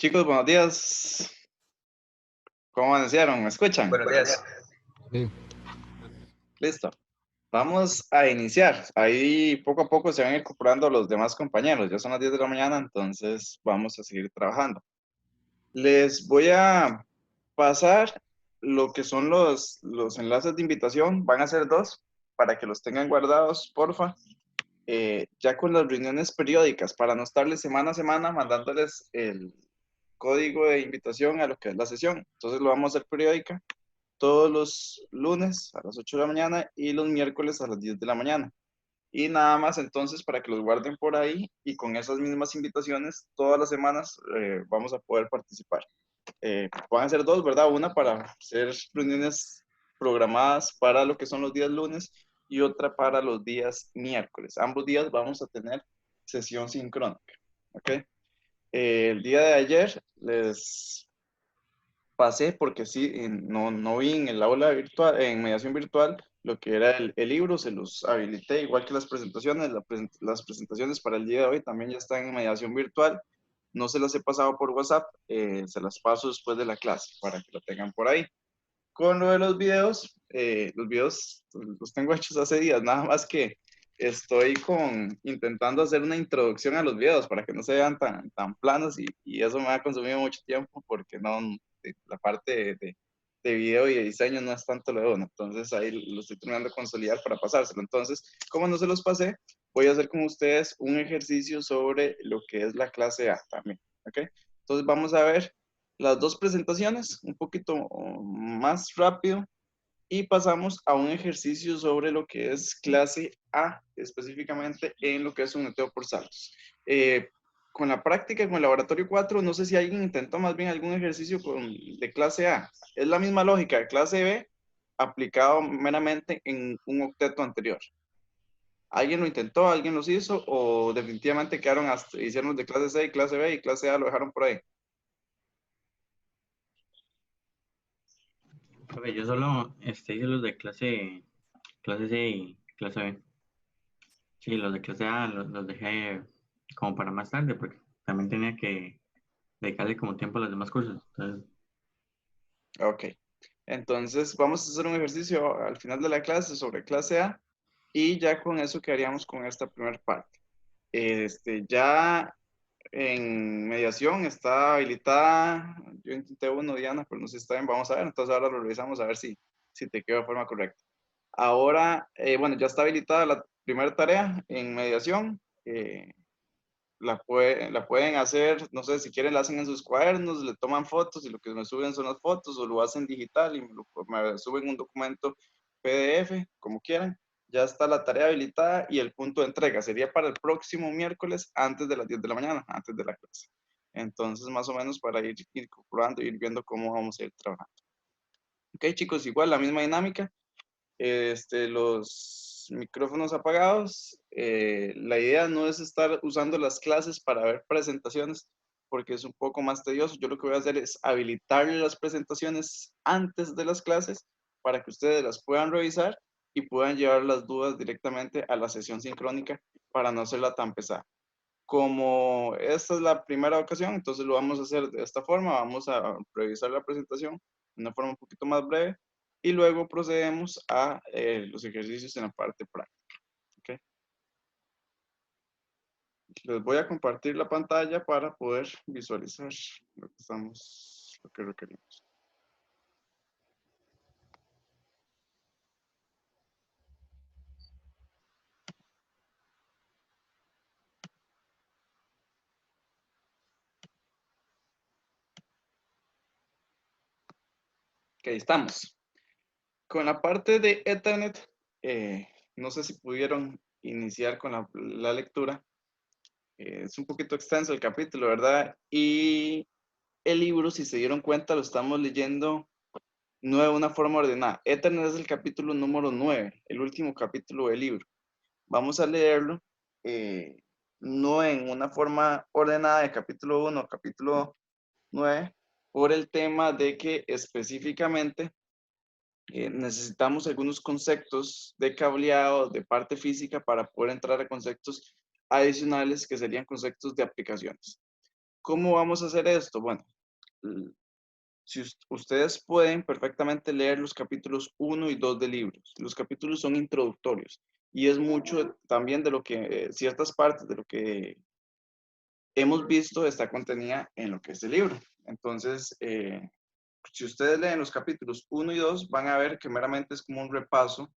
Chicos, buenos días. ¿Cómo amanecieron? ¿Me escuchan? Buenos días. Sí. Listo. Vamos a iniciar. Ahí poco a poco se van incorporando los demás compañeros. Ya son las 10 de la mañana, entonces vamos a seguir trabajando. Les voy a pasar lo que son los enlaces de invitación. Van a ser dos para que los tengan guardados, porfa. Ya con las reuniones periódicas, para no estarles semana a semana mandándoles el código de invitación a lo que es la sesión. Entonces lo vamos a hacer periódica todos los lunes a las 8 de la mañana y los miércoles a las 10 de la mañana. Y nada más entonces para que los guarden por ahí y con esas mismas invitaciones todas las semanas vamos a poder participar. Van a ser dos, ¿verdad? Una para hacer reuniones programadas para lo que son los días lunes y otra para los días miércoles. Ambos días vamos a tener sesión sincrónica. ¿Ok? El día de ayer les pasé porque sí, no vi en el aula virtual, en mediación virtual, lo que era el libro, se los habilité, igual que las presentaciones. Las presentaciones para el día de hoy también ya están en mediación virtual. No se las he pasado por WhatsApp, se las paso después de la clase para que lo tengan por ahí. Con lo de los videos los tengo hechos hace días, nada más que estoy intentando hacer una introducción a los videos para que no se vean tan planos y eso me ha consumido mucho tiempo porque la parte de video y de diseño no es tanto lo de uno, entonces ahí lo estoy terminando de consolidar para pasárselo. Entonces, como no se los pasé, voy a hacer con ustedes un ejercicio sobre lo que es la clase A también, ¿ok? Entonces vamos a ver las dos presentaciones un poquito más rápido y pasamos a un ejercicio sobre lo que es clase A, específicamente en lo que es un neteo por saldos. Con la práctica, con el laboratorio 4, no sé si alguien intentó más bien algún ejercicio de clase A. Es la misma lógica de clase B aplicado meramente en un octeto anterior. ¿Alguien lo intentó? ¿Alguien los hizo? ¿O definitivamente hicieron los de clase C y clase B y clase A lo dejaron por ahí? Profe, yo solo hice los de clase C y clase B. Sí, los de clase A los dejé como para más tarde porque también tenía que dedicarle como tiempo a los demás cursos. Entonces, Ok. Entonces, vamos a hacer un ejercicio al final de la clase sobre clase A y ya con eso quedaríamos con esta primera parte. Ya en mediación está habilitada, yo intenté uno, Diana, pero no sé si está bien, vamos a ver, entonces ahora lo revisamos a ver si te quedó de forma correcta. Ahora, bueno, ya está habilitada la primera tarea en mediación. La pueden hacer, no sé, si quieren la hacen en sus cuadernos, le toman fotos y lo que me suben son las fotos o lo hacen digital y me suben un documento PDF, como quieran. Ya está la tarea habilitada y el punto de entrega sería para el próximo miércoles antes de las 10 de la mañana, antes de la clase. Entonces, más o menos para ir incorporando y ir viendo cómo vamos a ir trabajando. Ok, chicos, igual la misma dinámica. Los micrófonos apagados. La idea no es estar usando las clases para ver presentaciones porque es un poco más tedioso. Yo lo que voy a hacer es habilitar las presentaciones antes de las clases para que ustedes las puedan revisar y puedan llevar las dudas directamente a la sesión sincrónica para no hacerla tan pesada. Como esta es la primera ocasión, entonces lo vamos a hacer de esta forma. Vamos a revisar la presentación de una forma un poquito más breve y luego procedemos a los ejercicios en la parte práctica. ¿Ok? Les voy a compartir la pantalla para poder visualizar lo que requerimos. Ok, estamos. Con la parte de Ethernet, no sé si pudieron iniciar con la lectura. Es un poquito extenso el capítulo, ¿verdad? Y el libro, si se dieron cuenta, lo estamos leyendo no de una forma ordenada. Ethernet es el capítulo número 9, el último capítulo del libro. Vamos a leerlo eh, no en una forma ordenada de capítulo 1 capítulo 9, por el tema de que específicamente necesitamos algunos conceptos de cableado, de parte física, para poder entrar a conceptos adicionales que serían conceptos de aplicaciones. ¿Cómo vamos a hacer esto? Bueno, si ustedes pueden perfectamente leer los capítulos 1 y 2 de libros. Los capítulos son introductorios y es mucho también de lo que, ciertas partes de lo que hemos visto está contenida en lo que es el libro. Entonces, si ustedes leen los capítulos 1 y 2, van a ver que meramente es como un repaso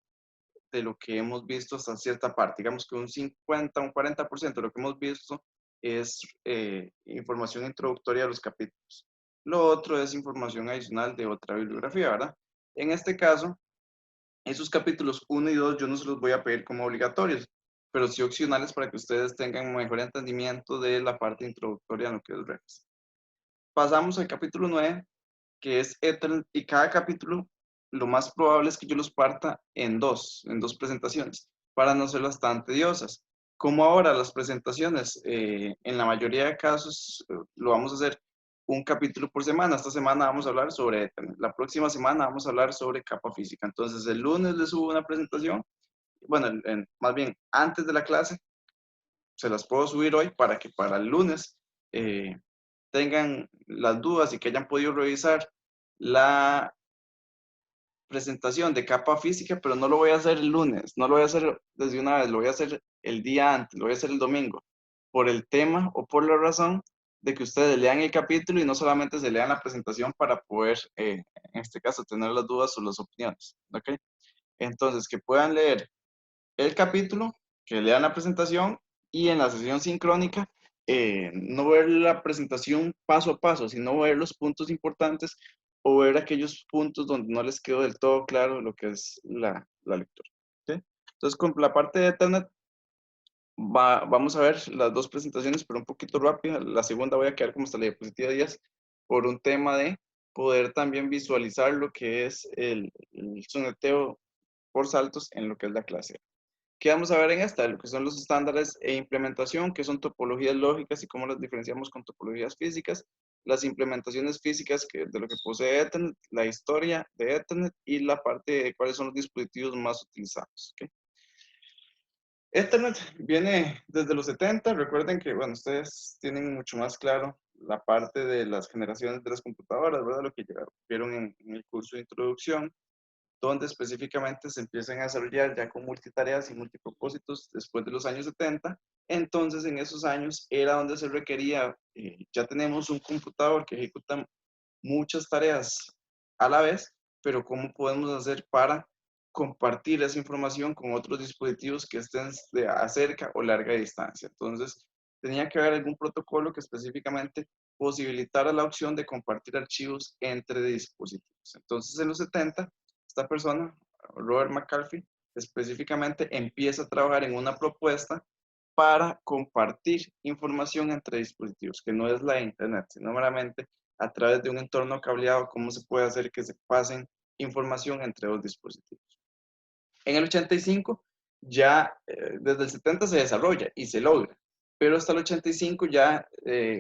de lo que hemos visto hasta cierta parte. Digamos que un 50, un 40% de lo que hemos visto es información introductoria de los capítulos. Lo otro es información adicional de otra bibliografía, ¿verdad? En este caso, esos capítulos 1 y 2 yo no se los voy a pedir como obligatorios, pero sí opcionales para que ustedes tengan mejor entendimiento de la parte introductoria en lo que es Rex. Pasamos al capítulo 9, que es Ethernet, y cada capítulo lo más probable es que yo los parta en dos presentaciones, para no ser tan tediosas. Como ahora las presentaciones, en la mayoría de casos, lo vamos a hacer un capítulo por semana. Esta semana vamos a hablar sobre Ethernet. La próxima semana vamos a hablar sobre capa física. Entonces, el lunes les subo una presentación. Bueno, más bien, antes de la clase, se las puedo subir hoy para que para el lunes eh, tengan las dudas y que hayan podido revisar la presentación de capa física, pero no lo voy a hacer el lunes, no lo voy a hacer desde una vez, lo voy a hacer el día antes, lo voy a hacer el domingo, por el tema o por la razón de que ustedes lean el capítulo y no solamente se lean la presentación para poder, en este caso, tener las dudas o las opiniones, ¿ok? Entonces, que puedan leer el capítulo, que lean la presentación y en la sesión sincrónica no ver la presentación paso a paso, sino ver los puntos importantes o ver aquellos puntos donde no les quedó del todo claro lo que es la lectura. ¿Sí? Entonces, con la parte de Ethernet, vamos a ver las dos presentaciones, pero un poquito rápida. La segunda voy a quedar como hasta la diapositiva 10 por un tema de poder también visualizar lo que es el soneteo por saltos en lo que es la clase. ¿Qué vamos a ver en esta? Lo que son los estándares e implementación, que son topologías lógicas y cómo las diferenciamos con topologías físicas, las implementaciones físicas de lo que posee Ethernet, la historia de Ethernet y la parte de cuáles son los dispositivos más utilizados. ¿Okay? Ethernet viene desde los 70. Recuerden que, bueno, ustedes tienen mucho más claro la parte de las generaciones de las computadoras, ¿verdad? Lo que ya vieron en el curso de introducción, donde específicamente se empiezan a desarrollar ya con multitareas y multipropósitos después de los años 70. Entonces, en esos años era donde se requería, ya tenemos un computador que ejecuta muchas tareas a la vez, pero ¿cómo podemos hacer para compartir esa información con otros dispositivos que estén a cerca o larga distancia? Entonces, tenía que haber algún protocolo que específicamente posibilitara la opción de compartir archivos entre dispositivos. Entonces, en los 70, esta persona, Robert McCarthy, específicamente empieza a trabajar en una propuesta para compartir información entre dispositivos, que no es la Internet, sino meramente a través de un entorno cableado, cómo se puede hacer que se pasen información entre dos dispositivos. En el 85 ya desde el 70 se desarrolla y se logra, pero hasta el 85 ya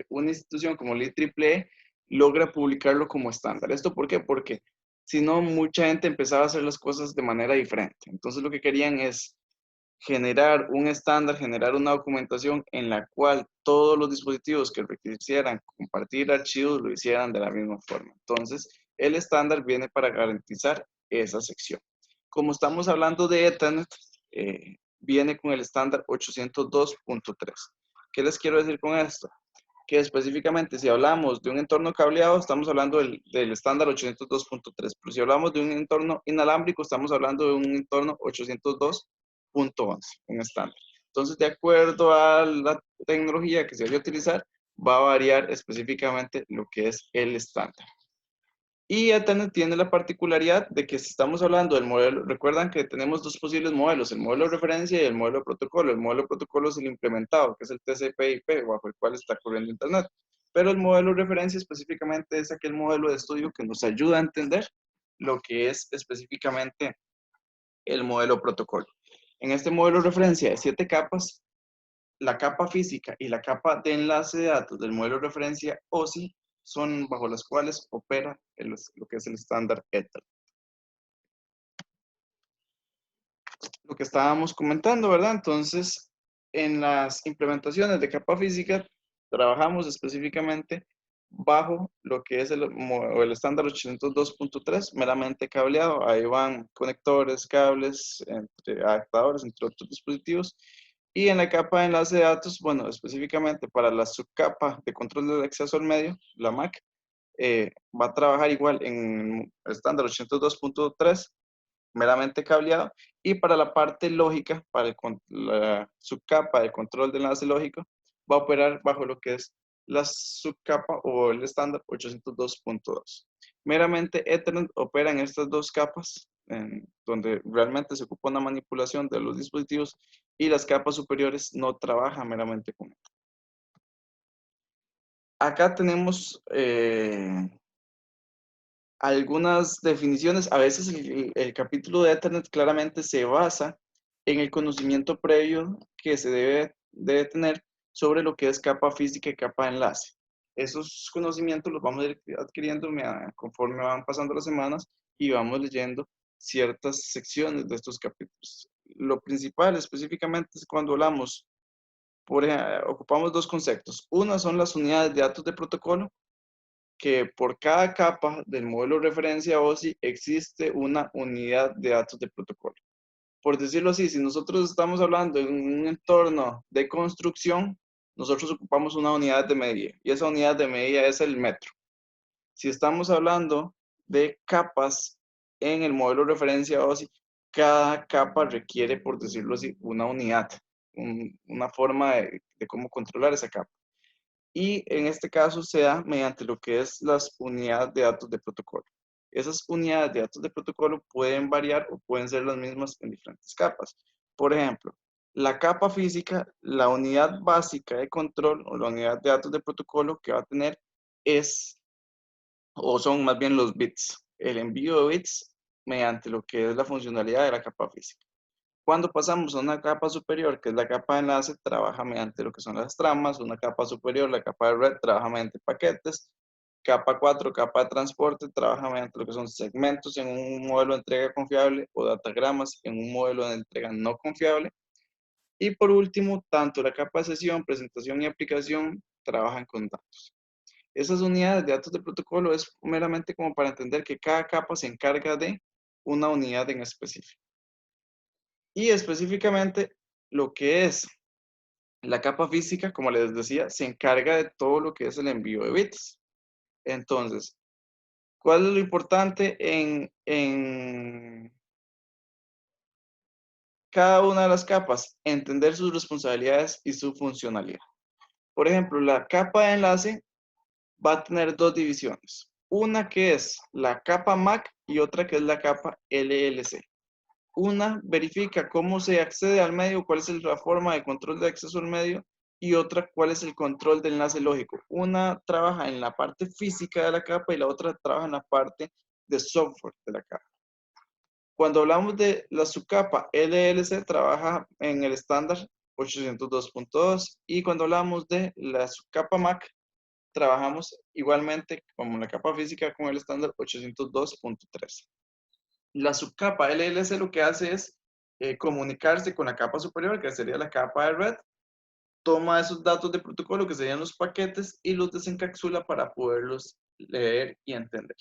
una institución como el IEEE logra publicarlo como estándar. ¿Esto por qué? Porque si no, mucha gente empezaba a hacer las cosas de manera diferente. Entonces lo que querían es generar un estándar, generar una documentación en la cual todos los dispositivos que requisieran compartir archivos lo hicieran de la misma forma. Entonces, el estándar viene para garantizar esa sección. Como estamos hablando de Ethernet, viene con el estándar 802.3. ¿Qué les quiero decir con esto? Que específicamente si hablamos de un entorno cableado, estamos hablando del estándar 802.3, pero si hablamos de un entorno inalámbrico, estamos hablando de un entorno 802.11, un estándar. Entonces, de acuerdo a la tecnología que se vaya a utilizar, va a variar específicamente lo que es el estándar. Y Ethernet tiene la particularidad de que si estamos hablando del modelo, recuerdan que tenemos dos posibles modelos, el modelo de referencia y el modelo de protocolo. El modelo de protocolo es el implementado, que es el TCP/IP, bajo el cual está corriendo Internet. Pero el modelo de referencia específicamente es aquel modelo de estudio que nos ayuda a entender lo que es específicamente el modelo de protocolo. En este modelo de referencia de 7 capas, la capa física y la capa de enlace de datos del modelo de referencia OSI son bajo las cuales opera lo que es el estándar Ethernet. Lo que estábamos comentando, ¿verdad? Entonces, en las implementaciones de capa física, trabajamos específicamente bajo lo que es el estándar 802.3, meramente cableado. Ahí van conectores, cables, entre adaptadores, entre otros dispositivos. Y en la capa de enlace de datos, bueno, específicamente para la subcapa de control del acceso al medio, la MAC, va a trabajar igual en el estándar 802.3, meramente cableado, y para la parte lógica, para la subcapa de control de enlace lógico, va a operar bajo lo que es la subcapa o el estándar 802.2. Meramente Ethernet opera en estas dos capas, donde realmente se ocupa una manipulación de los dispositivos, y las capas superiores no trabajan meramente con Ethernet. Acá tenemos algunas definiciones. A veces capítulo de Ethernet claramente se basa en el conocimiento previo que se debe tener sobre lo que es capa física y capa de enlace. Esos conocimientos los vamos a ir adquiriendo conforme van pasando las semanas y vamos leyendo ciertas secciones de estos capítulos. Lo principal específicamente es cuando hablamos, ocupamos dos conceptos. Una son las unidades de datos de protocolo, que por cada capa del modelo de referencia OSI existe una unidad de datos de protocolo. Por decirlo así, si nosotros estamos hablando en un entorno de construcción, nosotros ocupamos una unidad de medida, y esa unidad de medida es el metro. Si estamos hablando de capas en el modelo de referencia OSI, cada capa requiere, por decirlo así, una unidad, una forma de cómo controlar esa capa. Y en este caso se da mediante lo que es las unidades de datos de protocolo. Esas unidades de datos de protocolo pueden variar o pueden ser las mismas en diferentes capas. Por ejemplo, la capa física, la unidad básica de control o la unidad de datos de protocolo que va a tener es, o son más bien los bits, el envío de bits mediante lo que es la funcionalidad de la capa física. Cuando pasamos a una capa superior, que es la capa de enlace, trabaja mediante lo que son las tramas. Una capa superior, la capa de red, trabaja mediante paquetes. Capa 4, capa de transporte, trabaja mediante lo que son segmentos en un modelo de entrega confiable o datagramas en un modelo de entrega no confiable. Y por último, tanto la capa de sesión, presentación y aplicación trabajan con datos. Esas unidades de datos de protocolo es meramente como para entender que cada capa se encarga de una unidad en específico. Y específicamente lo que es la capa física, como les decía, se encarga de todo lo que es el envío de bits. Entonces, ¿cuál es lo importante en cada una de las capas? Entender sus responsabilidades y su funcionalidad. Por ejemplo, la capa de enlace va a tener dos divisiones. Una que es la capa MAC y otra que es la capa LLC. Una verifica cómo se accede al medio, cuál es la forma de control de acceso al medio, y otra cuál es el control del enlace lógico. Una trabaja en la parte física de la capa y la otra trabaja en la parte de software de la capa. Cuando hablamos de la subcapa LLC, trabaja en el estándar 802.2, y cuando hablamos de la subcapa MAC, trabajamos igualmente como la capa física con el estándar 802.3. La subcapa LLC lo que hace es comunicarse con la capa superior, que sería la capa de red, toma esos datos de protocolo, que serían los paquetes, y los desencapsula para poderlos leer y entender.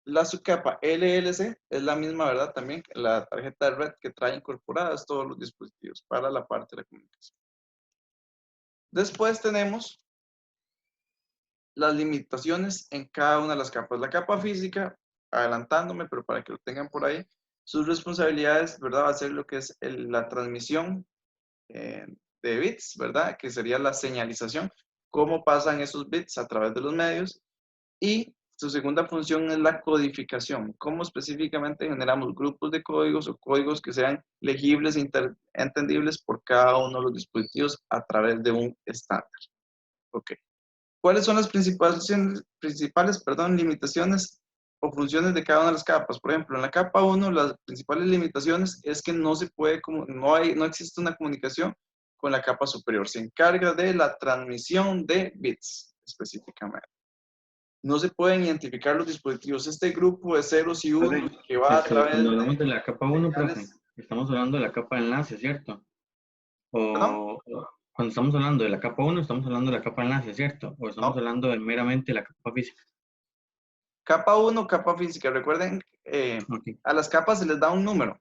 La subcapa LLC es la misma, ¿verdad? También la tarjeta de red que trae incorporadas todos los dispositivos para la parte de la comunicación. Después tenemos las limitaciones en cada una de las capas. La capa física, adelantándome, pero para que lo tengan por ahí, sus responsabilidades, ¿verdad? Va a ser lo que es la transmisión de bits, ¿verdad? Que sería la señalización, cómo pasan esos bits a través de los medios. Y su segunda función es la codificación, cómo específicamente generamos grupos de códigos o códigos que sean legibles e entendibles por cada uno de los dispositivos a través de un estándar. Ok. ¿Cuáles son las principales limitaciones o funciones de cada una de las capas? Por ejemplo, en la capa 1, las principales limitaciones es que no se puede, no existe una comunicación con la capa superior. Se encarga de la transmisión de bits, específicamente. No se pueden identificar los dispositivos. Este grupo de ceros y unos que va a través Cuando hablamos de la capa 1, profe, señales. estamos hablando de la capa de enlace, ¿cierto? ¿Perdón? cuando estamos hablando de la capa 1, estamos hablando de la capa enlace, ¿cierto? O estamos No, hablando de meramente la capa física. capa 1, capa física. Recuerden, Ok. a las capas se les da un número.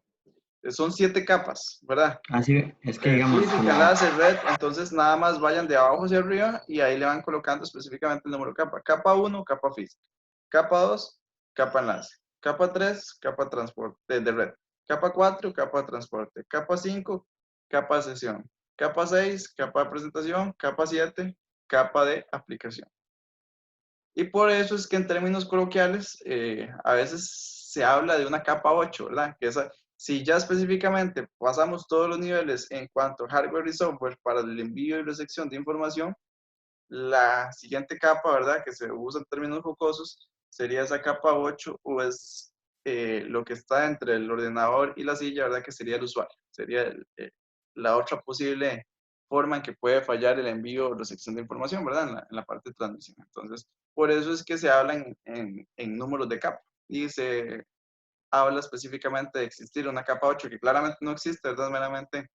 Son 7 capas, ¿verdad? Así es que, digamos, Física, como, enlace, red, entonces nada más vayan de abajo hacia arriba y ahí le van colocando específicamente el número de capa. Capa 1, capa física. Capa 2, capa enlace. Capa 3, capa transporte de red. Capa 4, capa de transporte. Capa 5, capa de sesión. Capa 6, capa de presentación. Capa 7, capa de aplicación. Y por eso es que en términos coloquiales a veces se habla de una capa 8, ¿verdad? Que esa, si ya específicamente pasamos todos los niveles en cuanto a hardware y software para el envío y recepción de información, la siguiente capa, ¿verdad? Que se usa en términos jocosos, sería esa capa 8 o es lo que está entre el ordenador y la silla, ¿verdad? Que sería el usuario. Sería la otra posible forma en que puede fallar el envío o recepción de información, ¿verdad? En la parte de transmisión. Entonces, por eso es que se habla en números de capa y se habla específicamente de existir una capa 8 que claramente no existe, ¿verdad? Meramente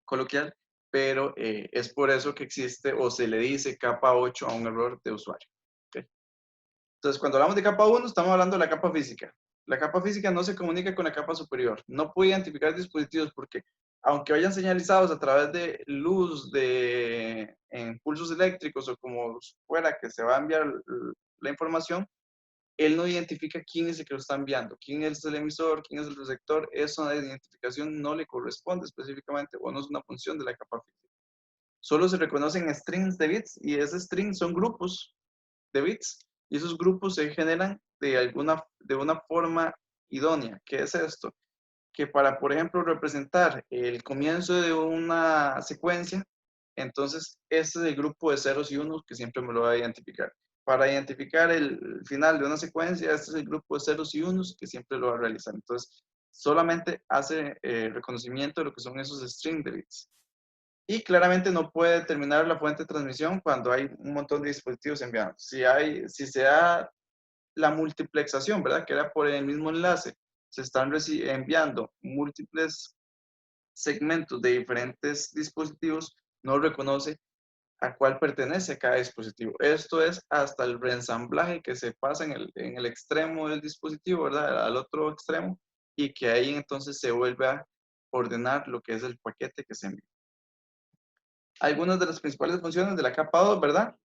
coloquial, pero es por eso que existe o se le dice capa 8 a un error de usuario. ¿Okay? Entonces, cuando hablamos de capa 1, estamos hablando de la capa física. La capa física no se comunica con la capa superior. No puede identificar dispositivos porque, aunque vayan señalizados a través de luz, de impulsos eléctricos o como fuera que se va a enviar la información, él no identifica quién es el que lo está enviando, quién es el emisor, quién es el receptor. Esa identificación no le corresponde específicamente o no es una función de la capa física. Solo se reconocen strings de bits y esos strings son grupos de bits y esos grupos se generan de una forma idónea. ¿Qué es esto? Que para, por ejemplo, representar el comienzo de una secuencia, entonces este es el grupo de ceros y unos que siempre me lo va a identificar. Para identificar el final de una secuencia, este es el grupo de ceros y unos que siempre lo va a realizar. Entonces, solamente hace reconocimiento de lo que son esos strings de bits. Y claramente no puede determinar la fuente de transmisión cuando hay un montón de dispositivos enviando. Si se da la multiplexación, ¿verdad? Que era por el mismo enlace, se están enviando múltiples segmentos de diferentes dispositivos, no reconoce a cuál pertenece cada dispositivo. Esto es hasta el reensamblaje que se pasa en el extremo del dispositivo, ¿verdad? Al otro extremo, y que ahí entonces se vuelve a ordenar lo que es el paquete que se envía. Algunas de las principales funciones de la capa 2, ¿verdad?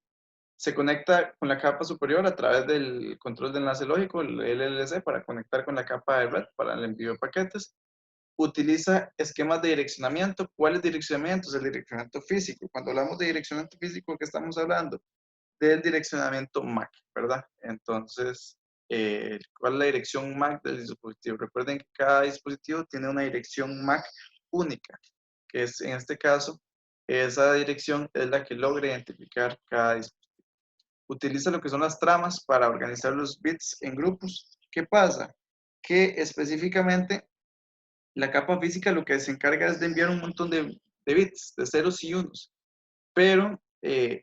Se conecta con la capa superior a través del control de enlace lógico, el LLC, para conectar con la capa de red para el envío de paquetes. Utiliza esquemas de direccionamiento. ¿Cuáles direccionamientos? El direccionamiento físico. Cuando hablamos de direccionamiento físico, ¿qué estamos hablando? Del direccionamiento MAC, ¿verdad? Entonces, ¿cuál es la dirección MAC del dispositivo? Recuerden que cada dispositivo tiene una dirección MAC única, que es en este caso, esa dirección es la que logra identificar cada dispositivo. Utiliza lo que son las tramas para organizar los bits en grupos. ¿Qué pasa? Que específicamente la capa física lo que se encarga es de enviar un montón de bits, de ceros y unos, pero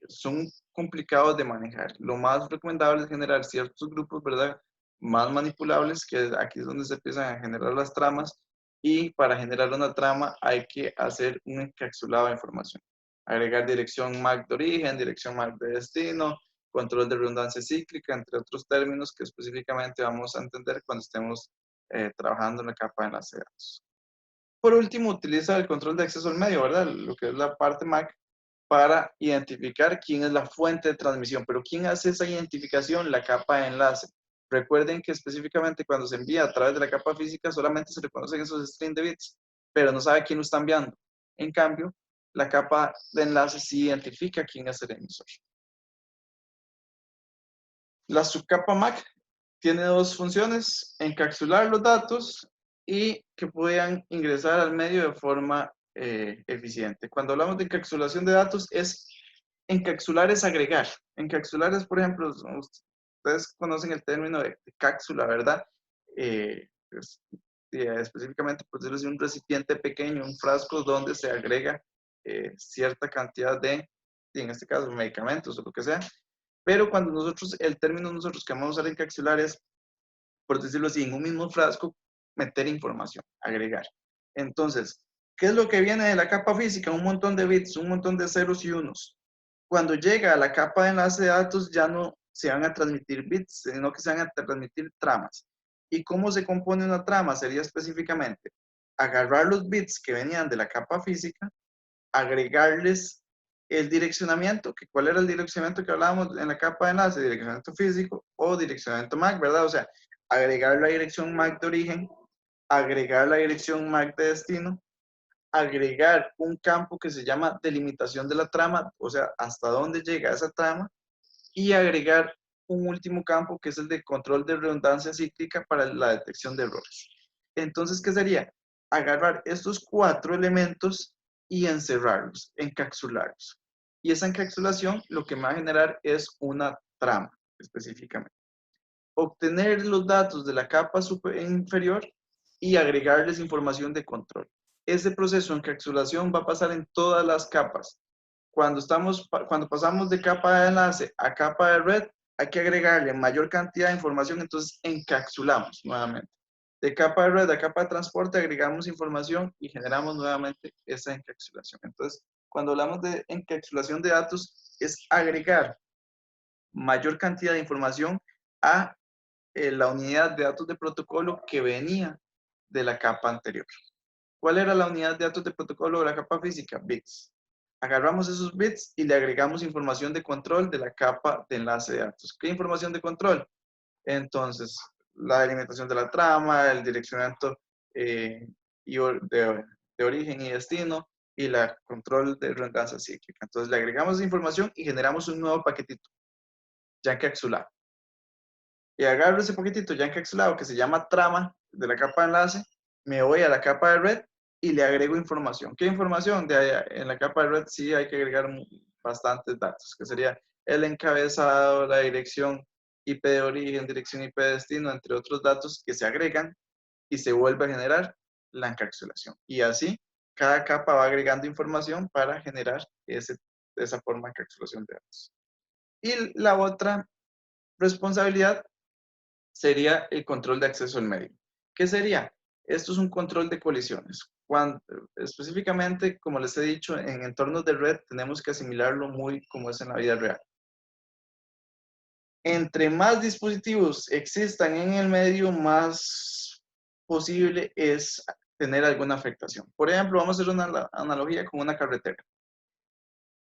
son complicados de manejar. Lo más recomendable es generar ciertos grupos, ¿verdad? Más manipulables, que aquí es donde se empiezan a generar las tramas, y para generar una trama hay que hacer un encapsulado de información. Agregar dirección MAC de origen, dirección MAC de destino, control de redundancia cíclica, entre otros términos que específicamente vamos a entender cuando estemos trabajando en la capa de enlace de datos. Por último, utiliza el control de acceso al medio, ¿verdad? Lo que es la parte MAC para identificar quién es la fuente de transmisión. Pero ¿quién hace esa identificación? La capa de enlace. Recuerden que específicamente cuando se envía a través de la capa física solamente se reconocen esos strings de bits, pero no sabe quién lo está enviando. En cambio, la capa de enlace sí identifica quién es el emisor. La subcapa MAC tiene dos funciones: encapsular los datos y que puedan ingresar al medio de forma eficiente. Cuando hablamos de encapsulación de datos, encapsular es agregar. Encapsular es, por ejemplo, ustedes conocen el término de cápsula, ¿verdad? Pues, específicamente, por decirlo así, un recipiente pequeño, un frasco donde se agrega cierta cantidad en este caso, medicamentos o lo que sea. Pero cuando el término nosotros que vamos a usar encapsular es, por decirlo así, en un mismo frasco, meter información, agregar. Entonces, ¿Qué es lo que viene de la capa física? Un montón de bits, un montón de ceros y unos. Cuando llega a la capa de enlace de datos, ya no se van a transmitir bits, sino que se van a transmitir tramas. ¿Y cómo se compone una trama? Sería específicamente agarrar los bits que venían de la capa física, agregarles el direccionamiento, que cuál era el direccionamiento que hablábamos en la capa de enlace, direccionamiento físico o direccionamiento MAC, ¿verdad? O sea, agregar la dirección MAC de origen, agregar la dirección MAC de destino, agregar un campo que se llama delimitación de la trama, o sea, hasta dónde llega esa trama, y agregar un último campo que es el de control de redundancia cíclica para la detección de errores. Entonces, ¿qué sería? Agarrar estos 4 elementos y encerrarlos, encapsularlos. Y esa encapsulación lo que me va a generar es una trama específicamente. Obtener los datos de la capa inferior y agregarles información de control. Ese proceso de encapsulación va a pasar en todas las capas. Cuando pasamos de capa de enlace a capa de red, hay que agregarle mayor cantidad de información, entonces encapsulamos nuevamente. De capa de red a capa de transporte agregamos información y generamos nuevamente esa encapsulación. Entonces, cuando hablamos de encapsulación de datos, es agregar mayor cantidad de información a la unidad de datos de protocolo que venía de la capa anterior. ¿Cuál era la unidad de datos de protocolo de la capa física? Bits. Agarramos esos bits y le agregamos información de control de la capa de enlace de datos. ¿Qué información de control? Entonces, la delimitación de la trama, el direccionamiento de origen y destino y la control de redundancia cíclica. Entonces, le agregamos esa información y generamos un nuevo paquetito ya encapsulado. Y agarro ese paquetito ya encapsulado que se llama trama de la capa de enlace, me voy a la capa de red y le agrego información. ¿Qué información? En la capa de red sí hay que agregar bastantes datos, que sería el encabezado, la dirección IP de origen, dirección IP de destino, entre otros datos que se agregan y se vuelve a generar la encapsulación. Y así, cada capa va agregando información para generar esa forma de encapsulación de datos. Y la otra responsabilidad sería el control de acceso al medio. ¿Qué sería? Esto es un control de colisiones. Específicamente, como les he dicho, en entornos de red tenemos que asimilarlo muy como es en la vida real. Entre más dispositivos existan en el medio, más posible es tener alguna afectación. Por ejemplo, vamos a hacer una analogía con una carretera.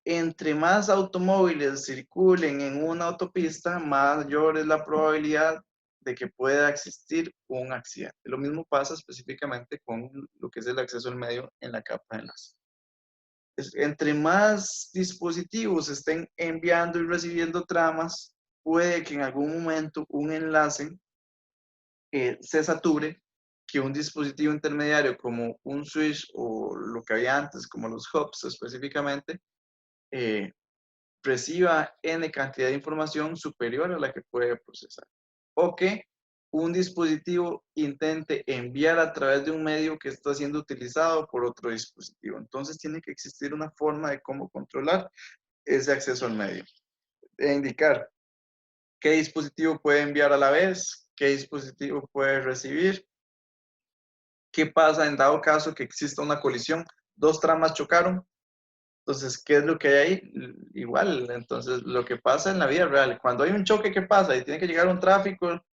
Entre más automóviles circulen en una autopista, mayor es la probabilidad de que pueda existir un accidente. Lo mismo pasa específicamente con lo que es el acceso al medio en la capa de enlace. Entre más dispositivos estén enviando y recibiendo tramas, puede que en algún momento un enlace se sature, que un dispositivo intermediario como un switch o lo que había antes, como los hubs específicamente, reciba N cantidad de información superior a la que puede procesar. O que un dispositivo intente enviar a través de un medio que está siendo utilizado por otro dispositivo. Entonces tiene que existir una forma de cómo controlar ese acceso al medio. De indicar qué dispositivo puede enviar a la vez, qué dispositivo puede recibir, qué pasa en dado caso que exista una colisión, dos tramas chocaron. Entonces, ¿qué es lo que hay ahí? Igual, entonces, lo que pasa en la vida real, cuando hay un choque, ¿qué pasa? Y tiene que llegar un tráfico,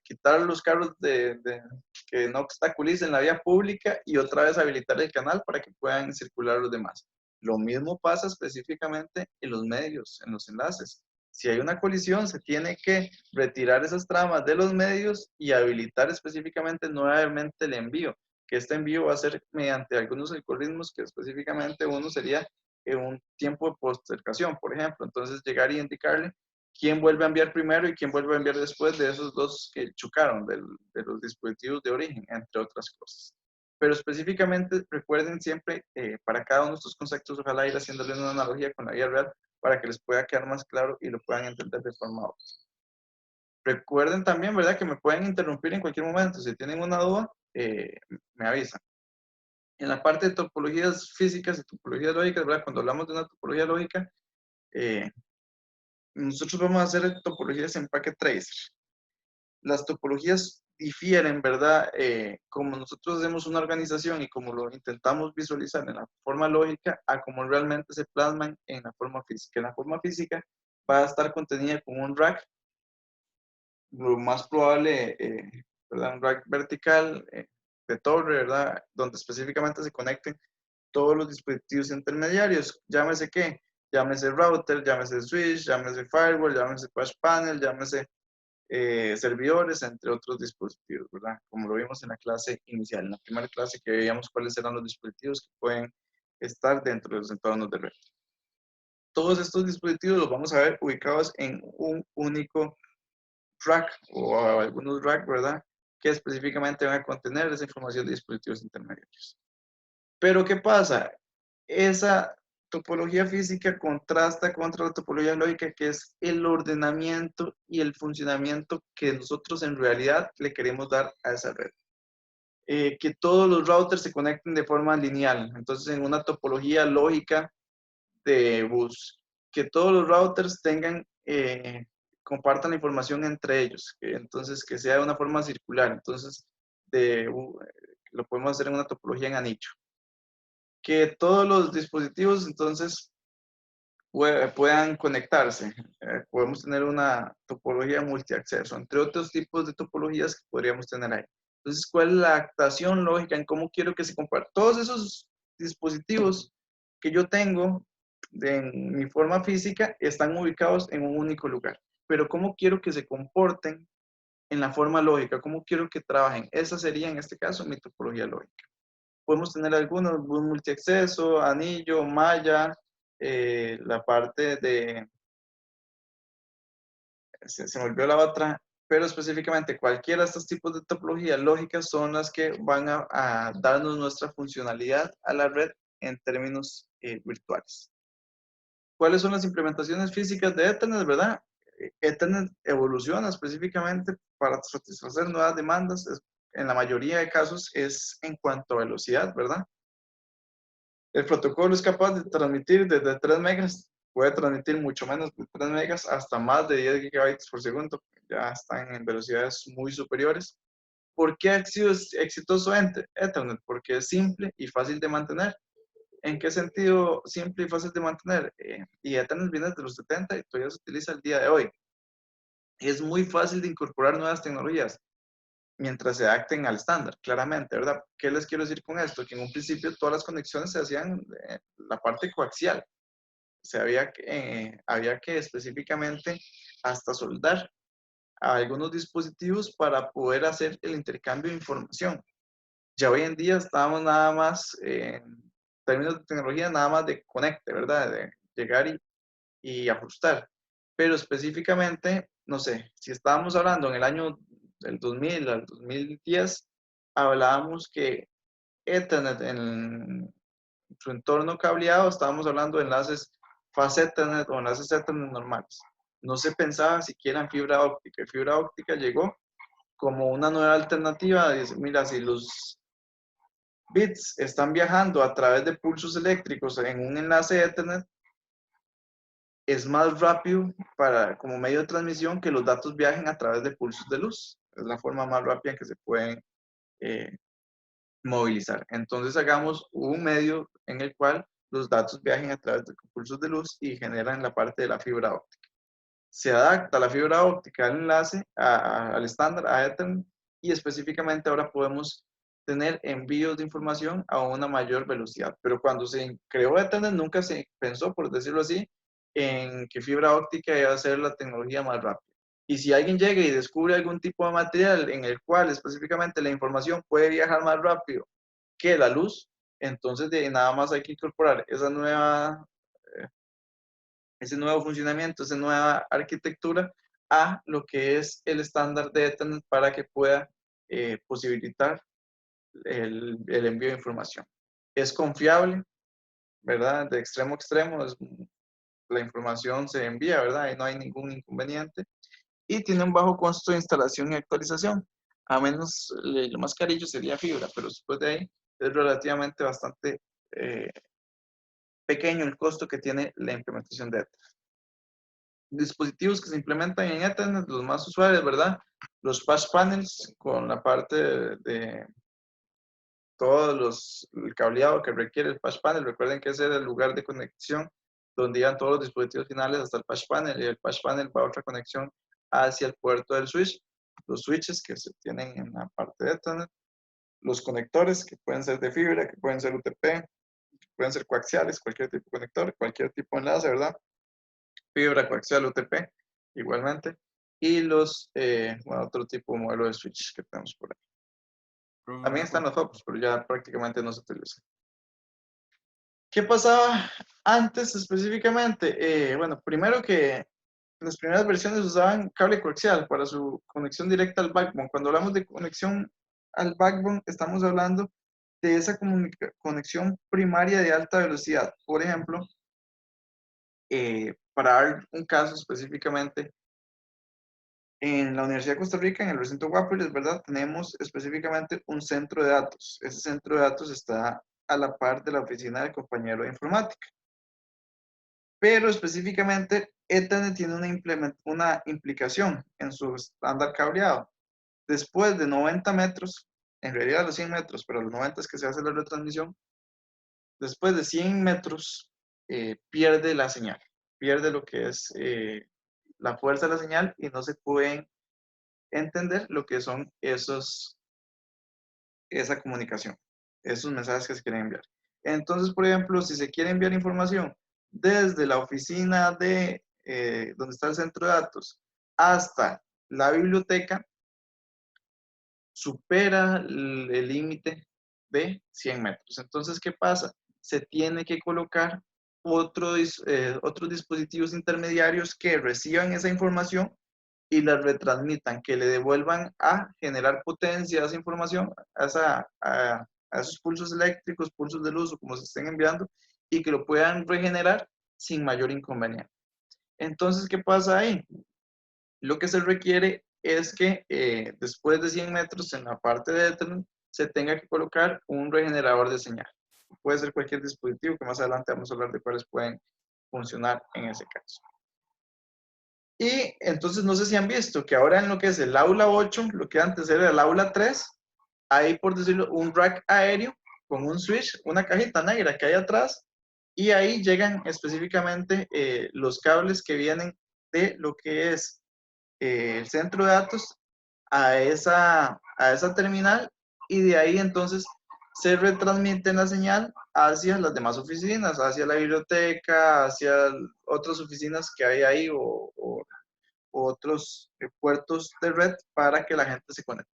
quitar los carros que no obstaculicen la vía pública y otra vez habilitar el canal para que puedan circular los demás. Lo mismo pasa específicamente en los medios, en los enlaces. Si hay una colisión, se tiene que retirar esas tramas de los medios y habilitar específicamente nuevamente el envío, que este envío va a ser mediante algunos algoritmos que específicamente uno sería un tiempo de postergación, por ejemplo. Entonces, llegar y indicarle quién vuelve a enviar primero y quién vuelve a enviar después de esos dos que chocaron, de los dispositivos de origen, entre otras cosas. Pero específicamente, recuerden siempre, para cada uno de estos conceptos, ojalá ir haciéndole una analogía con la vida real para que les pueda quedar más claro y lo puedan entender de forma óptima. Recuerden también, ¿verdad?, que me pueden interrumpir en cualquier momento. Si tienen una duda, me avisan. En la parte de topologías físicas y topologías lógicas, ¿verdad? Cuando hablamos de una topología lógica, nosotros vamos a hacer topologías en packet tracer. Las topologías difieren, ¿verdad? Como nosotros hacemos una organización y como lo intentamos visualizar en la forma lógica, a como realmente se plasman en la forma física. En la forma física va a estar contenida con un rack, lo más probable, ¿verdad? Un rack vertical de torre, ¿verdad? Donde específicamente se conecten todos los dispositivos intermediarios, llámese qué, llámese router, llámese switch, llámese firewall, llámese patch panel, llámese servidores, entre otros dispositivos, ¿verdad? Como lo vimos en la clase inicial, en la primera clase que veíamos cuáles eran los dispositivos que pueden estar dentro de los entornos de red. Todos estos dispositivos los vamos a ver ubicados en un único rack o algunos rack, ¿verdad? Que específicamente van a contener esa información de dispositivos intermediarios. Pero ¿qué pasa? Esa topología física contrasta contra la topología lógica, que es el ordenamiento y el funcionamiento que nosotros en realidad le queremos dar a esa red. Que todos los routers se conecten de forma lineal. Entonces, en una topología lógica de bus, que todos los routers tengan, compartan la información entre ellos. Entonces, que sea de una forma circular. Entonces, lo podemos hacer en una topología en anillo. Que todos los dispositivos entonces puedan conectarse. Podemos tener una topología multiacceso, entre otros tipos de topologías que podríamos tener ahí. Entonces, ¿cuál es la adaptación lógica en cómo quiero que se compartan? Todos esos dispositivos que yo tengo en mi forma física están ubicados en un único lugar, pero ¿cómo quiero que se comporten en la forma lógica? ¿Cómo quiero que trabajen? Esa sería en este caso mi topología lógica. Podemos tener algunos, bus multiacceso, anillo, malla, la parte de, se me olvidó la otra, pero específicamente cualquiera de estos tipos de topologías lógicas son las que van a darnos nuestra funcionalidad a la red en términos virtuales. ¿Cuáles son las implementaciones físicas de Ethernet, verdad? Ethernet evoluciona específicamente para satisfacer nuevas demandas. En la mayoría de casos es en cuanto a velocidad, ¿verdad? El protocolo es capaz de transmitir desde 3 megas, puede transmitir mucho menos de 3 megas hasta más de 10 gigabytes por segundo. Ya están en velocidades muy superiores. ¿Por qué ha sido exitoso Ethernet? Porque es simple y fácil de mantener. ¿En qué sentido simple y fácil de mantener? Y Ethernet viene desde los 70 y todavía se utiliza el día de hoy. Es muy fácil de incorporar nuevas tecnologías mientras se adapten al estándar, claramente, ¿verdad? ¿Qué les quiero decir con esto? Que en un principio todas las conexiones se hacían la parte coaxial. Había que específicamente hasta soldar a algunos dispositivos para poder hacer el intercambio de información. Ya hoy en día estamos nada más, en términos de tecnología, nada más de conecte, ¿verdad? De llegar y ajustar. Pero específicamente, no sé, si estábamos hablando en el año del 2000 al 2010, hablábamos que Ethernet en su entorno cableado, estábamos hablando de enlaces Fast Ethernet o enlaces Ethernet normales. No se pensaba siquiera en fibra óptica. Fibra óptica llegó como una nueva alternativa. Dice, mira, si los bits están viajando a través de pulsos eléctricos en un enlace Ethernet, es más rápido como medio de transmisión que los datos viajen a través de pulsos de luz. Es la forma más rápida que se pueden movilizar. Entonces hagamos un medio en el cual los datos viajen a través de pulsos de luz y generan la parte de la fibra óptica. Se adapta la fibra óptica al enlace, al estándar, a Ethernet, y específicamente ahora podemos tener envíos de información a una mayor velocidad. Pero cuando se creó Ethernet nunca se pensó, por decirlo así, en que fibra óptica iba a ser la tecnología más rápida. Y si alguien llega y descubre algún tipo de material en el cual específicamente la información puede viajar más rápido que la luz, entonces nada más hay que incorporar ese nuevo funcionamiento, esa nueva arquitectura a lo que es el estándar de Ethernet para que pueda posibilitar el envío de información. Es confiable, ¿verdad? De extremo a extremo, la información se envía, ¿verdad? Y no hay ningún inconveniente. Y tiene un bajo costo de instalación y actualización. A menos, lo más carillo sería fibra, pero después de ahí es relativamente bastante pequeño el costo que tiene la implementación de Ethernet. dispositivos que se implementan en Ethernet, los más usuales, ¿verdad? Los patch panels con la parte de el cableado que requiere el patch panel. Recuerden que ese es el lugar de conexión donde iban todos los dispositivos finales hasta el patch panel, y el patch panel va a otra conexión hacia el puerto del switch. Los switches que se tienen en la parte de Ethernet, los conectores que pueden ser de fibra, que pueden ser UTP, que pueden ser coaxiales, cualquier tipo de conector, cualquier tipo de enlace, ¿verdad? Fibra, coaxial, UTP, igualmente. Y los, bueno, otro tipo de modelo de switch que tenemos por ahí. Profe, También una están los consulta. focos, pero ya prácticamente no se utilizan. ¿Qué pasaba antes específicamente? Bueno, primero que las primeras versiones usaban cable coaxial para su conexión directa al backbone. Cuando hablamos de conexión al backbone, estamos hablando de esa conexión primaria de alta velocidad. Por ejemplo, para dar un caso específicamente, en la Universidad de Costa Rica, en el recinto Guapiles, ¿verdad? Tenemos específicamente un centro de datos. Ese centro de datos está a la par de la oficina del compañero de informática. Pero específicamente, Ethernet tiene una implicación en su estándar cableado. Después de 90 metros, en realidad los 100 metros, pero los 90 es que se hace la retransmisión, después de 100 metros pierde la señal, pierde lo que es la fuerza de la señal y no se pueden entender lo que son esa comunicación, esos mensajes que se quieren enviar. Entonces, por ejemplo, si se quiere enviar información desde la oficina de donde está el centro de datos hasta la biblioteca, supera el límite de 100 metros. Entonces, ¿qué pasa? Se tiene que colocar otros dispositivos intermediarios que reciban esa información y la retransmitan, que le devuelvan a generar potencia a esa información, a esos pulsos eléctricos, pulsos de luz o como se estén enviando, y que lo puedan regenerar sin mayor inconveniente. Entonces, ¿qué pasa ahí? Lo que se requiere es que después de 100 metros en la parte de Ethernet se tenga que colocar un regenerador de señal. Puede ser cualquier dispositivo, que más adelante vamos a hablar de cuáles pueden funcionar en ese caso. Y entonces no sé si han visto que ahora en lo que es el aula 8, lo que antes era el aula 3, hay, por decirlo, un rack aéreo con un switch, una cajita negra que hay atrás, y ahí llegan específicamente los cables que vienen de lo que es el centro de datos a esa terminal, y de ahí entonces se retransmite la señal hacia las demás oficinas, hacia la biblioteca, hacia otras oficinas que hay ahí o otros puertos de red para que la gente se conecte.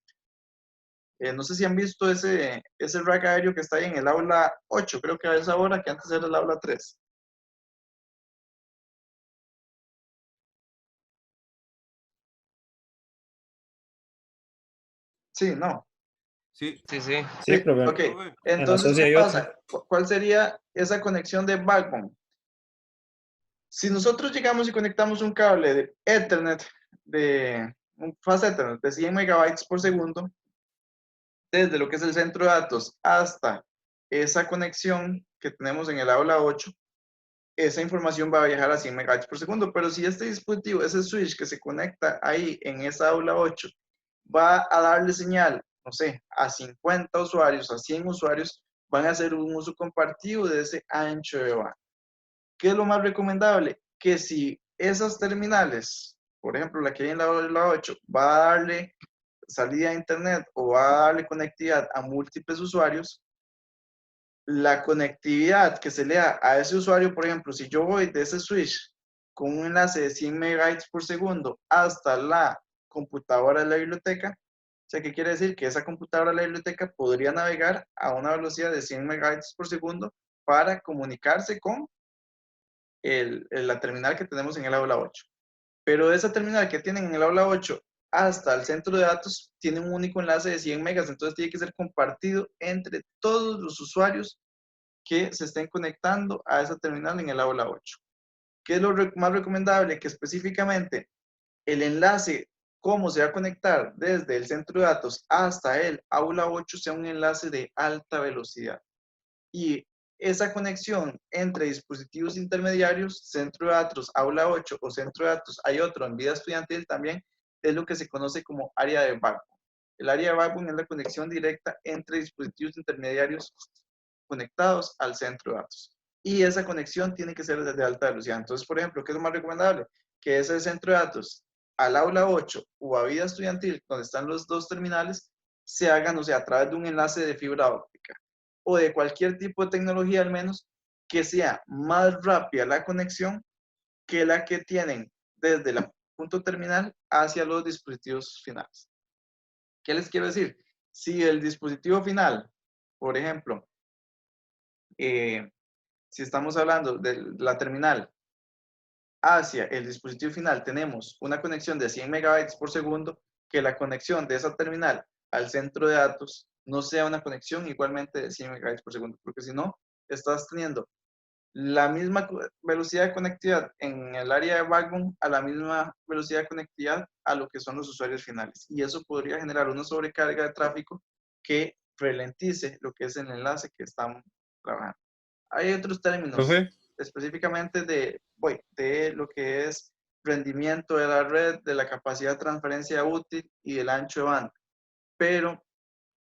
No sé si han visto ese rack aéreo que está ahí en el aula 8, creo que es ahora, que antes era el aula 3. Sí, no. Sí, Sí, sí. Sí, profe. ok. profe. En la Entonces, socia ¿qué hay otro. pasa? ¿Cuál sería esa conexión de backbone? Si nosotros llegamos y conectamos un cable de Ethernet, un fast Ethernet de 100 megabytes por segundo, desde lo que es el centro de datos hasta esa conexión que tenemos en el aula 8, esa información va a viajar a 100 megabytes por segundo. Pero si este dispositivo, ese switch que se conecta ahí en esa aula 8, va a darle señal, no sé, a 50 usuarios, a 100 usuarios, van a hacer un uso compartido de ese ancho de banda. ¿Qué es lo más recomendable? Que si esas terminales, por ejemplo, la que hay en la aula 8, va a darle salida a internet o va a darle conectividad a múltiples usuarios, la conectividad que se le da a ese usuario, por ejemplo, si yo voy de ese switch con un enlace de 100 megabytes por segundo hasta la computadora de la biblioteca, o sea, ¿qué quiere decir? Que esa computadora de la biblioteca podría navegar a una velocidad de 100 megabytes por segundo para comunicarse con la terminal que tenemos en el aula 8. Pero esa terminal que tienen en el aula 8 hasta el centro de datos tiene un único enlace de 100 megas, entonces tiene que ser compartido entre todos los usuarios que se estén conectando a esa terminal en el aula 8. ¿Qué es lo más recomendable? Que específicamente el enlace, cómo se va a conectar desde el centro de datos hasta el aula 8, sea un enlace de alta velocidad. Y esa conexión entre dispositivos intermediarios, centro de datos, aula 8 o centro de datos, hay otro en vida estudiantil también, es lo que se conoce como área de backbone. El área de backbone es la conexión directa entre dispositivos intermediarios conectados al centro de datos. Y esa conexión tiene que ser de alta velocidad. Entonces, por ejemplo, ¿qué es lo más recomendable? Que ese centro de datos al aula 8 o a vida estudiantil, donde están los dos terminales, se hagan, o sea, a través de un enlace de fibra óptica o de cualquier tipo de tecnología al menos, que sea más rápida la conexión que la que tienen desde el punto terminal hacia los dispositivos finales. ¿Qué les quiero decir? Si el dispositivo final, por ejemplo, si estamos hablando de la terminal hacia el dispositivo final, tenemos una conexión de 100 megabytes por segundo, que la conexión de esa terminal al centro de datos no sea una conexión igualmente de 100 megabytes por segundo, porque si no, estás teniendo la misma velocidad de conectividad en el área de backbone a la misma velocidad de conectividad a lo que son los usuarios finales. Y eso podría generar una sobrecarga de tráfico que ralentice lo que es el enlace que estamos trabajando. Hay otros términos Profe, específicamente de lo que es rendimiento de la red, de la capacidad de transferencia útil y del ancho de banda. Pero,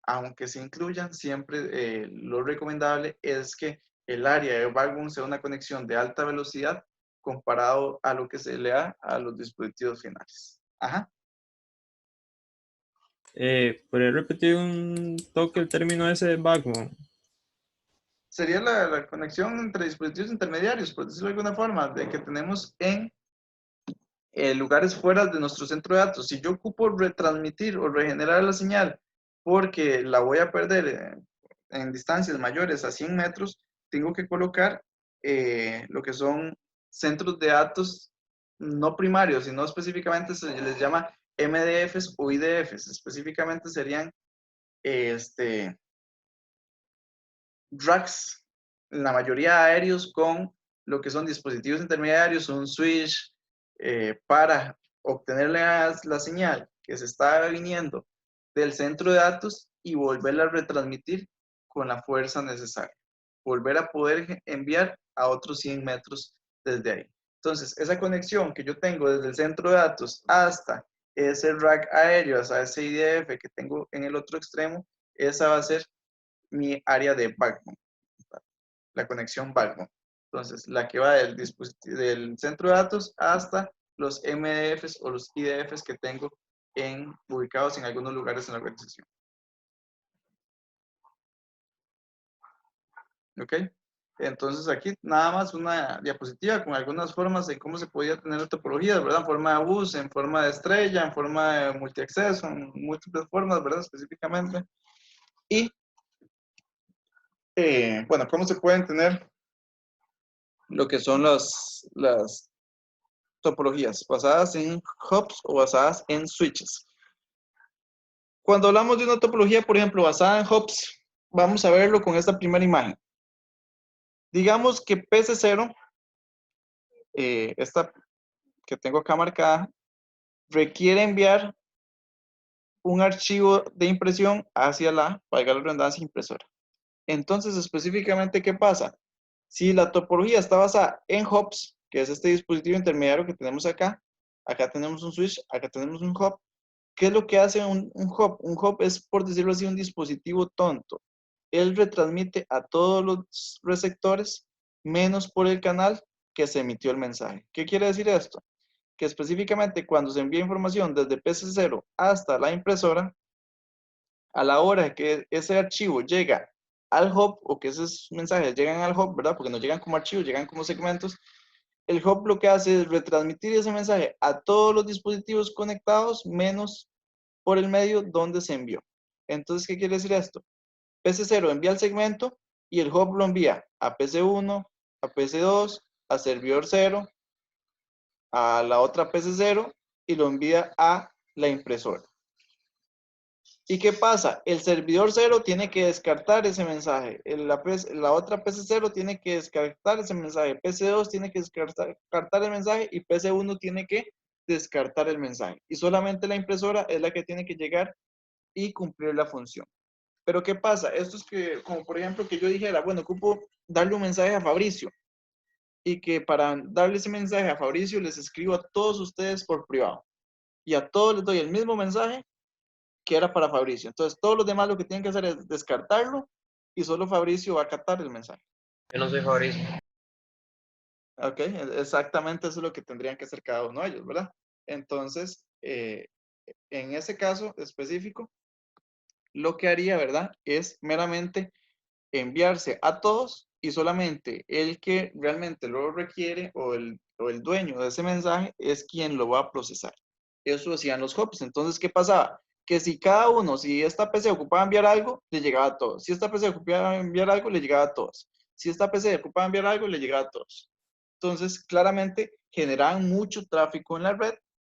aunque se incluyan, siempre lo recomendable es que el área de backbone sea una conexión de alta velocidad comparado a lo que se le da a los dispositivos finales. Ajá. ¿podría repetir un toque el término ese de backbone? Sería la conexión entre dispositivos intermediarios, por decirlo de alguna forma, de que tenemos en lugares fuera de nuestro centro de datos. Si yo ocupo retransmitir o regenerar la señal porque la voy a perder en distancias mayores a 100 metros, tengo que colocar lo que son centros de datos no primarios, sino específicamente se les llama MDFs o IDFs. Específicamente serían racks, la mayoría aéreos con lo que son dispositivos intermediarios, un switch para obtener la señal que se está viniendo del centro de datos y volverla a retransmitir con la fuerza necesaria. Volver a poder enviar a otros 100 metros desde ahí. Entonces, esa conexión que yo tengo desde el centro de datos hasta ese rack aéreo, hasta ese IDF que tengo en el otro extremo, esa va a ser mi área de backbone, la conexión backbone. Entonces, la que va del centro de datos hasta los MDFs o los IDFs que tengo ubicados en algunos lugares en la organización. ¿Ok? Entonces, aquí nada más una diapositiva con algunas formas de cómo se podía tener topologías, ¿verdad? En forma de bus, en forma de estrella, en forma de multiacceso, en múltiples formas, ¿verdad? Específicamente. Y, bueno, cómo se pueden tener lo que son las topologías basadas en hubs o basadas en switches. Cuando hablamos de una topología, por ejemplo, basada en hubs, vamos a verlo con esta primera imagen. Digamos que PC0, esta que tengo acá marcada, requiere enviar un archivo de impresión hacia valga la redundancia, impresora. Entonces, específicamente, ¿qué pasa? Si la topología está basada en hubs, que es este dispositivo intermediario que tenemos acá tenemos un switch, acá tenemos un hub. ¿Qué es lo que hace un hub? Un hub es, por decirlo así, un dispositivo tonto. Él retransmite a todos los receptores, menos por el canal que se emitió el mensaje. ¿Qué quiere decir esto? Que específicamente cuando se envía información desde PC0 hasta la impresora, a la hora que ese archivo llega al hub, o que esos mensajes llegan al hub, ¿verdad? Porque no llegan como archivos, llegan como segmentos. El hub lo que hace es retransmitir ese mensaje a todos los dispositivos conectados, menos por el medio donde se envió. Entonces, ¿qué quiere decir esto? PC0 envía el segmento y el hub lo envía a PC1, a PC2, a servidor 0, a la otra PC0 y lo envía a la impresora. ¿Y qué pasa? El servidor 0 tiene que descartar ese mensaje. La otra PC0 tiene que descartar ese mensaje. PC2 tiene que descartar el mensaje y PC1 tiene que descartar el mensaje. Y solamente la impresora es la que tiene que llegar y cumplir la función. Pero ¿qué pasa? Esto es que, como por ejemplo, que yo dijera, bueno, ocupo darle un mensaje a Fabricio y que para darle ese mensaje a Fabricio les escribo a todos ustedes por privado y a todos les doy el mismo mensaje que era para Fabricio. Entonces, todos los demás lo que tienen que hacer es descartarlo y solo Fabricio va a captar el mensaje. Yo no soy Fabricio. Ok, exactamente eso es lo que tendrían que hacer cada uno de ellos, ¿verdad? Entonces, en ese caso específico, lo que haría, ¿verdad? Es meramente enviarse a todos y solamente el que realmente lo requiere o el dueño de ese mensaje es quien lo va a procesar. Eso hacían los hubs. Entonces, ¿qué pasaba? Que si cada uno, si esta PC ocupaba enviar algo, le llegaba a todos. Si esta PC ocupaba enviar algo, le llegaba a todos. Si esta PC ocupaba enviar algo, le llegaba a todos. Entonces, claramente generaban mucho tráfico en la red,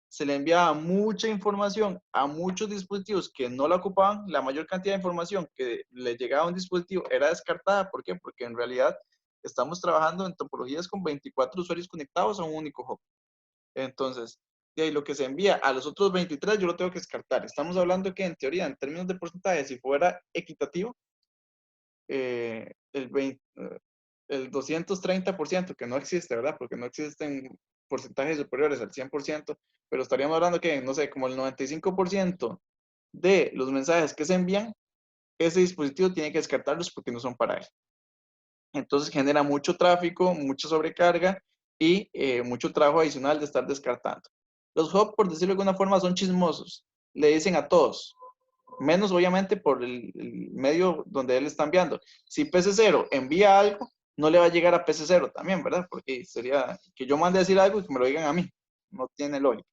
se le enviaba mucha información a muchos dispositivos que no la ocupaban. La mayor cantidad de información que le llegaba a un dispositivo era descartada. ¿Por qué? Porque en realidad estamos trabajando en topologías con 24 usuarios conectados a un único hub. Entonces, de ahí lo que se envía a los otros 23 yo lo tengo que descartar. Estamos hablando que en teoría, en términos de porcentaje, si fuera equitativo, el 230%, que no existe, ¿verdad? Porque no existen porcentajes superiores al 100%, pero estaríamos hablando que, no sé, como el 95% de los mensajes que se envían, ese dispositivo tiene que descartarlos porque no son para él. Entonces genera mucho tráfico, mucha sobrecarga y mucho trabajo adicional de estar descartando. Los hubs, por decirlo de alguna forma, son chismosos. Le dicen a todos, menos obviamente por el medio donde él está enviando. Si PC0 envía algo, no le va a llegar a PC0 también, ¿verdad? Porque sería que yo mande a decir algo y que me lo digan a mí. No tiene lógica.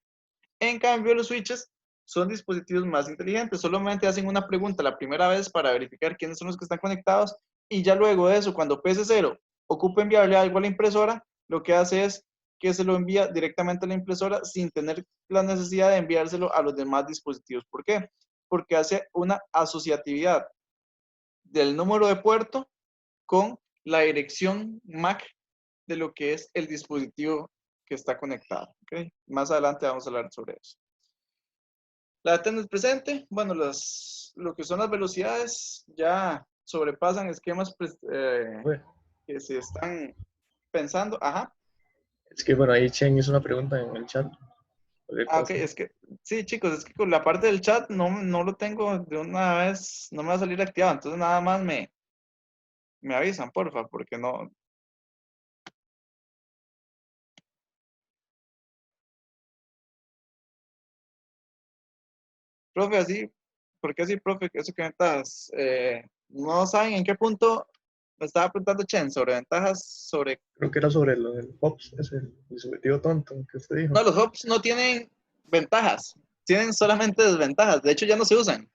En cambio, los switches son dispositivos más inteligentes. Solamente hacen una pregunta la primera vez para verificar quiénes son los que están conectados y ya luego de eso, cuando PC0 ocupa enviarle algo a la impresora, lo que hace es que se lo envía directamente a la impresora sin tener la necesidad de enviárselo a los demás dispositivos. ¿Por qué? Porque hace una asociatividad del número de puerto con la dirección MAC de lo que es el dispositivo que está conectado. ¿Okay? Más adelante vamos a hablar sobre eso. La attendance presente, bueno, lo que son las velocidades ya sobrepasan esquemas Bueno, que se están pensando. Ajá. es que bueno, ahí Chen hizo una pregunta en el chat. Ok, es que, sí, chicos, es que con la parte del chat no lo tengo de una vez, no me va a salir activado, entonces nada más me avisan, porfa, porque no. Profe, así, ¿por qué así, profe? ¿Eso qué ventajas? No saben en qué punto me estaba preguntando Chen sobre ventajas sobre. Creo que era sobre lo del POPs, ese el dispositivo tonto que usted dijo. No, los hubs no tienen ventajas, tienen solamente desventajas, de hecho ya no se usan.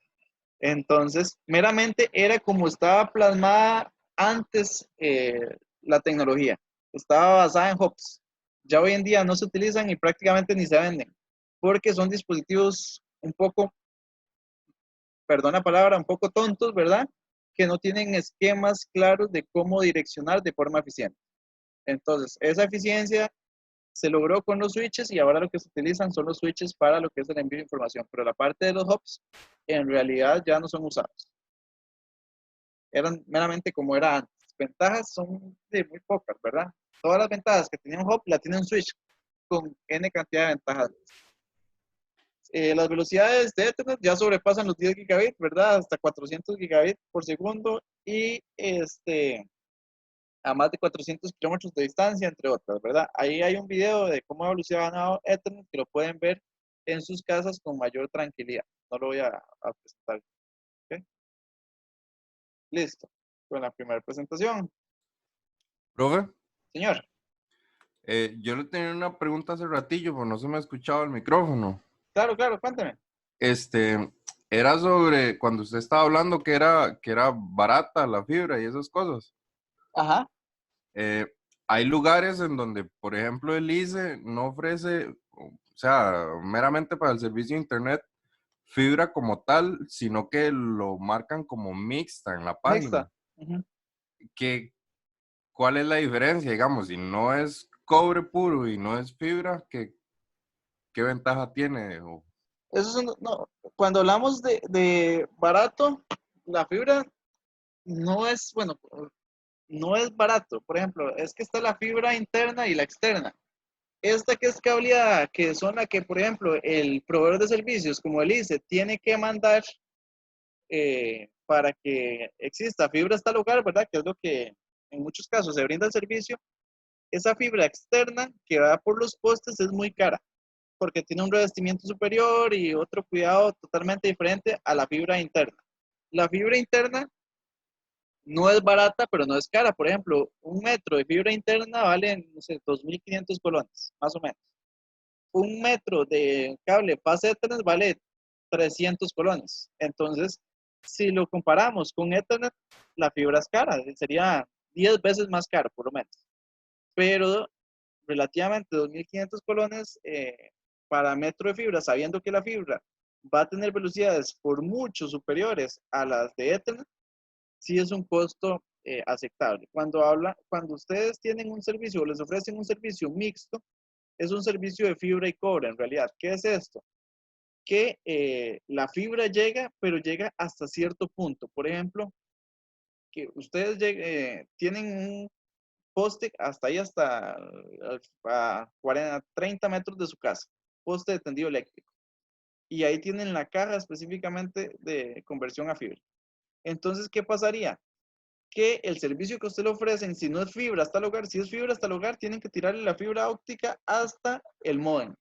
Entonces, meramente era como estaba plasmada antes la tecnología, estaba basada en hubs. Ya hoy en día no se utilizan y prácticamente ni se venden, porque son dispositivos un poco, perdón la palabra, un poco tontos, ¿verdad? Que no tienen esquemas claros de cómo direccionar de forma eficiente. Entonces, esa eficiencia se logró con los switches y ahora lo que se utilizan son los switches para lo que es el envío de información, pero la parte de los hubs en realidad ya no son usados. Eran meramente como era antes. Ventajas son de muy pocas, ¿verdad? Todas las ventajas que tenía un hub la tiene un switch con N cantidad de ventajas. Las velocidades de Ethernet ya sobrepasan los 10 gigabits, ¿verdad? Hasta 400 gigabits por segundo y a más de 400 kilómetros de distancia, entre otras, ¿verdad? Ahí hay un video de cómo ha evolucionado Ethernet que lo pueden ver en sus casas con mayor tranquilidad. No lo voy a presentar. ¿Okay? Listo. Con la primera presentación. Profe, Señor. yo le tenía una pregunta hace ratillo, pero no se me ha escuchado el micrófono. Claro, cuénteme. Era sobre cuando usted estaba hablando que era barata la fibra y esas cosas. Ajá. Hay lugares en donde, por ejemplo, el ICE no ofrece, o sea, meramente para el servicio de internet, fibra como tal, sino que lo marcan como mixta en la página. Mixta. Uh-huh. ¿Cuál es la diferencia? Digamos, si no es cobre puro y no es fibra, ¿qué ventaja tiene? Eso es no, cuando hablamos de barato, la fibra no es, bueno, no es barato. Por ejemplo, es que está la fibra interna y la externa. Esta que es cableada, que son la que, por ejemplo, el proveedor de servicios, como el ICE, tiene que mandar para que exista fibra hasta el hogar, ¿verdad? Que es lo que en muchos casos se brinda el servicio. Esa fibra externa que va por los postes es muy cara, porque tiene un revestimiento superior y otro cuidado totalmente diferente a la fibra interna. La fibra interna no es barata, pero no es cara. Por ejemplo, un metro de fibra interna vale, no sé, 2.500 colones, más o menos. Un metro de cable fase Ethernet vale 300 colones. Entonces, si lo comparamos con Ethernet, la fibra es cara, sería 10 veces más cara, por lo menos. Pero relativamente 2.500 colones para metro de fibra, sabiendo que la fibra va a tener velocidades por mucho superiores a las de Ethernet, sí es un costo aceptable. Cuando ustedes tienen un servicio o les ofrecen un servicio mixto, es un servicio de fibra y cobre en realidad. ¿Qué es esto? Que la fibra llega, pero llega hasta cierto punto. Por ejemplo, que ustedes tienen un poste hasta ahí, hasta a 40, 30 metros de su casa, poste de tendido eléctrico. Y ahí tienen la caja específicamente de conversión a fibra. Entonces, ¿qué pasaría? Que el servicio que usted le ofrecen, si no es fibra hasta el hogar, si es fibra hasta el hogar, tienen que tirarle la fibra óptica hasta el módem.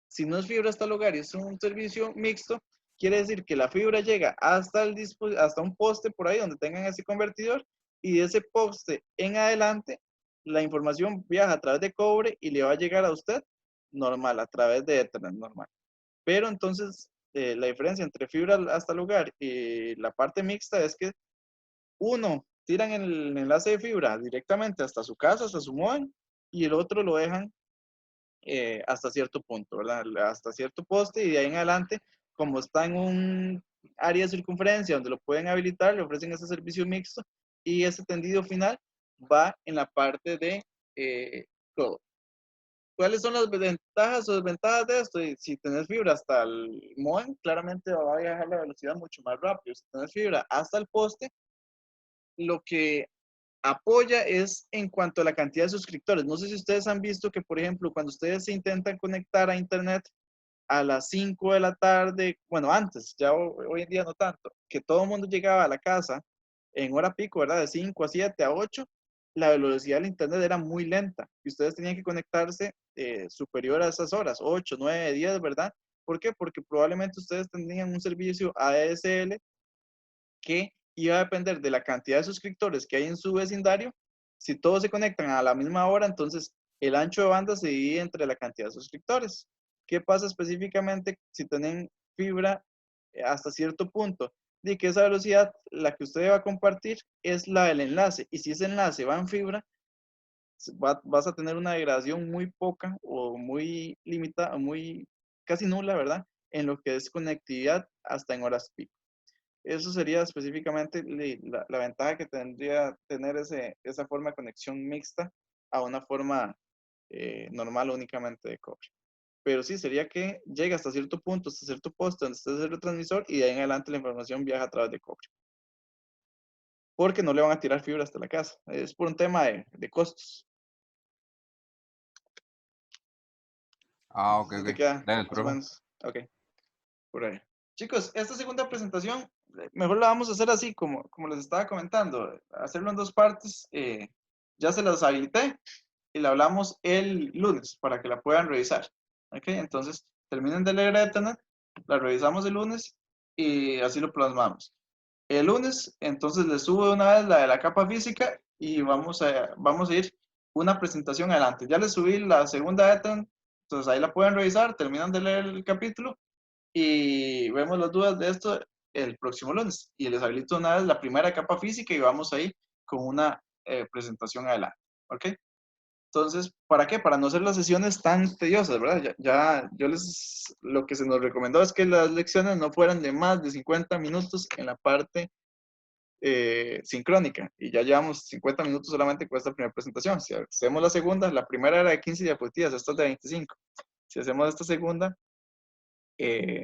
Si no es fibra hasta el hogar y es un servicio mixto, quiere decir que la fibra llega hasta un poste por ahí donde tengan ese convertidor, y de ese poste en adelante la información viaja a través de cobre y le va a llegar a usted normal, a través de Ethernet normal. Pero entonces la diferencia entre fibra hasta el hogar y la parte mixta es que uno tiran el enlace de fibra directamente hasta su casa, hasta su módem, y el otro lo dejan hasta cierto punto, ¿verdad? Hasta cierto poste, y de ahí en adelante, como está en un área de circunferencia donde lo pueden habilitar, le ofrecen ese servicio mixto, y ese tendido final va en la parte de cobre. ¿Cuáles son las ventajas o desventajas de esto? Si tenés fibra hasta el módem, claramente va a viajar la velocidad mucho más rápido. Si tenés fibra hasta el poste, lo que apoya es en cuanto a la cantidad de suscriptores. No sé si ustedes han visto que, por ejemplo, cuando ustedes se intentan conectar a Internet a las 5 de la tarde, bueno, antes, ya hoy en día no tanto, que todo el mundo llegaba a la casa en hora pico, ¿verdad? De 5 a 7 a 8, la velocidad del Internet era muy lenta y ustedes tenían que conectarse superior a esas horas, 8, 9, 10, ¿verdad? ¿Por qué? Porque probablemente ustedes tendrían un servicio ADSL que iba a depender de la cantidad de suscriptores que hay en su vecindario. Si todos se conectan a la misma hora, entonces el ancho de banda se divide entre la cantidad de suscriptores. ¿Qué pasa específicamente si tienen fibra hasta cierto punto? De que esa velocidad, la que usted va a compartir, es la del enlace. Y si ese enlace va en fibra, vas a tener una degradación muy poca o muy limitada, muy casi nula, ¿verdad? En lo que es conectividad hasta en horas pico. Eso sería específicamente la ventaja que tendría tener esa forma de conexión mixta a una forma normal únicamente de cobre. Pero sí, sería que llega hasta cierto punto, hasta cierto poste donde está el retransmisor, y de ahí en adelante la información viaja a través de cobre. Porque no le van a tirar fibra hasta la casa. Es por un tema de costos. Ok, ¿Sí ok. te queda? Dale, Más o profe. menos. Ok, por ahí. Chicos, esta segunda presentación, mejor la vamos a hacer así, como les estaba comentando, hacerlo en dos partes. Ya se las habilité y la hablamos el lunes para que la puedan revisar. Ok, entonces terminen de leer Ethernet, la revisamos el lunes y así lo plasmamos. El lunes, entonces les subo de una vez la de la capa física y vamos a ir una presentación adelante. Ya les subí la segunda Ethernet, entonces ahí la pueden revisar, terminan de leer el capítulo y vemos las dudas de esto el próximo lunes. Y les habilito una vez la primera capa física y vamos ahí con una presentación adelante. ¿Ok? Entonces, ¿para qué? Para no hacer las sesiones tan tediosas, ¿verdad? Lo que se nos recomendó es que las lecciones no fueran de más de 50 minutos en la parte sincrónica. Y ya llevamos 50 minutos solamente con esta primera presentación. Si hacemos la segunda, la primera era de 15 diapositivas, esta es de 25. Si hacemos esta segunda,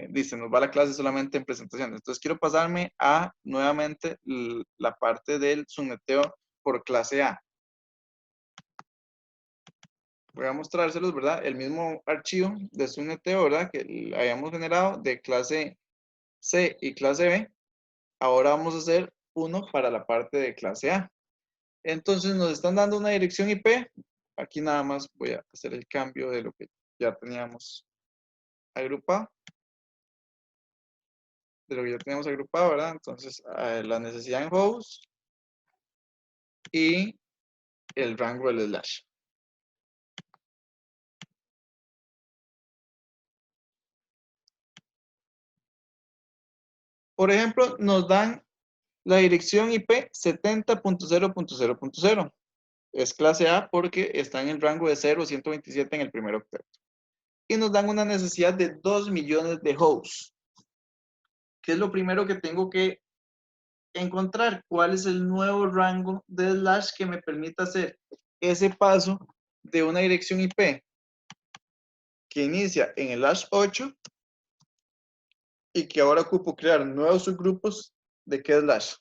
dice, nos va la clase solamente en presentaciones. Entonces quiero pasarme a nuevamente la parte del subneteo por clase A. Voy a mostrárselos, ¿verdad? El mismo archivo de subneteo, ¿verdad? Que habíamos generado de clase C y clase B. Ahora vamos a hacer uno para la parte de clase A. Entonces nos están dando una dirección IP. Aquí nada más voy a hacer el cambio de lo que ya teníamos agrupado. ¿Verdad? Entonces, la necesidad en host y el rango del slash. Por ejemplo, nos dan la dirección IP 70.0.0.0. Es clase A porque está en el rango de 0 a 127 en el primer octeto. Y nos dan una necesidad de 2 millones de hosts. ¿Qué es lo primero que tengo que encontrar? ¿Cuál es el nuevo rango de slash que me permita hacer ese paso de una dirección IP que inicia en el hash 8 y que ahora ocupo crear nuevos subgrupos de qué slash?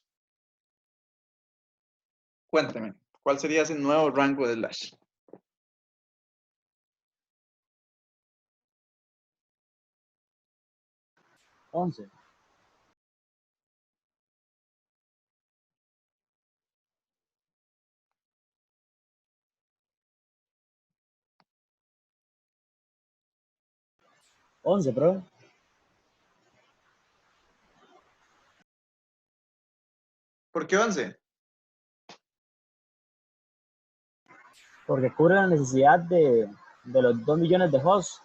Cuéntame, ¿cuál sería ese nuevo rango de slash? Once. Once, bro. ¿Por qué 11? Porque cubre la necesidad de los 2 millones de hosts.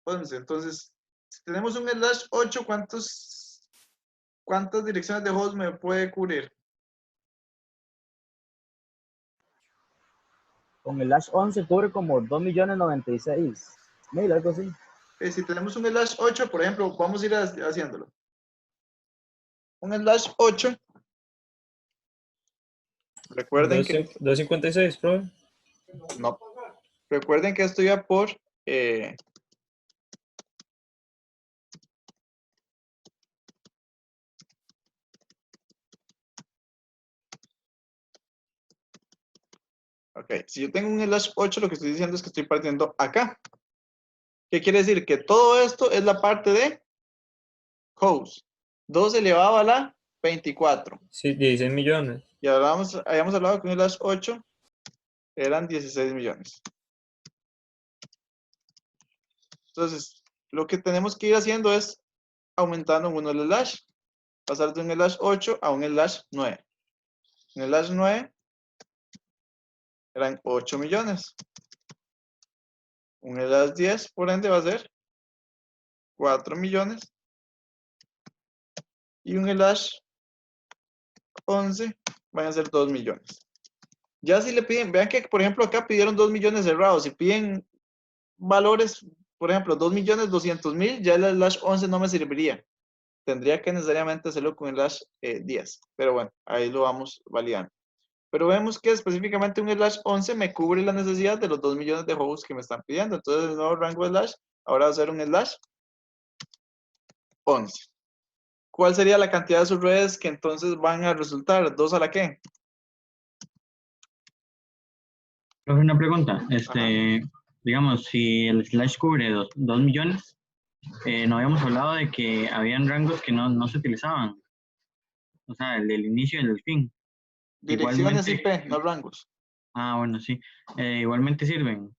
11. Entonces, si tenemos un slash 8, ¿cuántas direcciones de host me puede cubrir? Con el hash 11 cubre como 2.096.000, algo así. Si tenemos un slash 8, por ejemplo, vamos a ir haciéndolo. Un slash 8. Recuerden que... 256, bro. No. Recuerden que esto ya por... Ok, si yo tengo un slash 8, lo que estoy diciendo es que estoy partiendo acá. ¿Qué quiere decir? Que todo esto es la parte de host. 2 elevado a la 24. Sí, 16 millones. Y habíamos hablado que un slash 8 eran 16 millones. Entonces, lo que tenemos que ir haciendo es aumentando uno el slash. Pasar de un slash 8 a un slash 9. En el slash 9 eran 8 millones. Un slash 10, por ende, va a ser 4 millones. Y un slash 11 van a ser 2 millones. Ya si le piden, vean que por ejemplo acá pidieron 2 millones cerrados. Si piden valores, por ejemplo, 2.200.000, ya el slash 11 no me serviría. Tendría que necesariamente hacerlo con el slash 10. Pero bueno, ahí lo vamos validando. Pero vemos que específicamente un slash 11 me cubre la necesidad de los 2 millones de hosts que me están pidiendo. Entonces el nuevo rango de slash ahora va a ser un slash 11. ¿Cuál sería la cantidad de subredes que entonces van a resultar? ¿2 a la qué? Profe, una pregunta. Ajá. Digamos, si el slash cubre 2 millones, no habíamos hablado de que habían rangos que no se utilizaban. O sea, el del inicio y el del fin. Direcciones Igualmente, IP, no rangos. ah, bueno, sí. Igualmente sirven.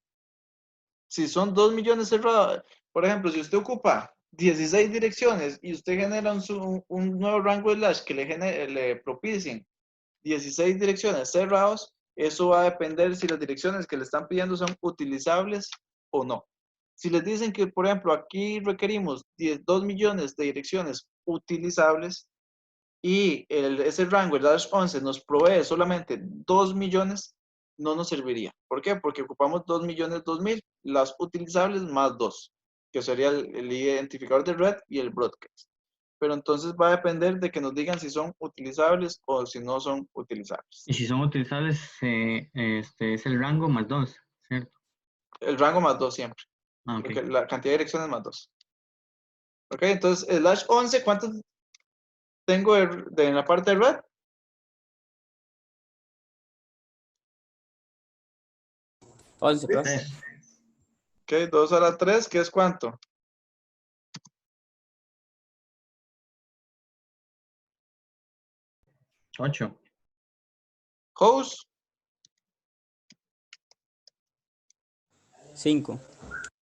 Si son 2 millones cerrados, por ejemplo, si usted ocupa 16 direcciones y usted genera un nuevo rango de slash que le propicien 16 direcciones cerrados, eso va a depender si las direcciones que le están pidiendo son utilizables o no. Si les dicen que, por ejemplo, aquí requerimos 2 millones de direcciones utilizables y ese rango, el slash 11, nos provee solamente 2 millones, no nos serviría. ¿Por qué? Porque ocupamos 2 millones 2.000, las utilizables más 2, que sería el identificador de red y el broadcast. Pero entonces va a depender de que nos digan si son utilizables o si no son utilizables. Y si son utilizables, es el rango más 2, ¿cierto? El rango más 2 siempre. Ah, ok. Porque la cantidad de direcciones más 2. Ok, entonces, slash 11, ¿cuántos tengo en la parte de red? 11, profe. Ok, 2 a la 3, ¿qué es cuánto? 8. Host, 5.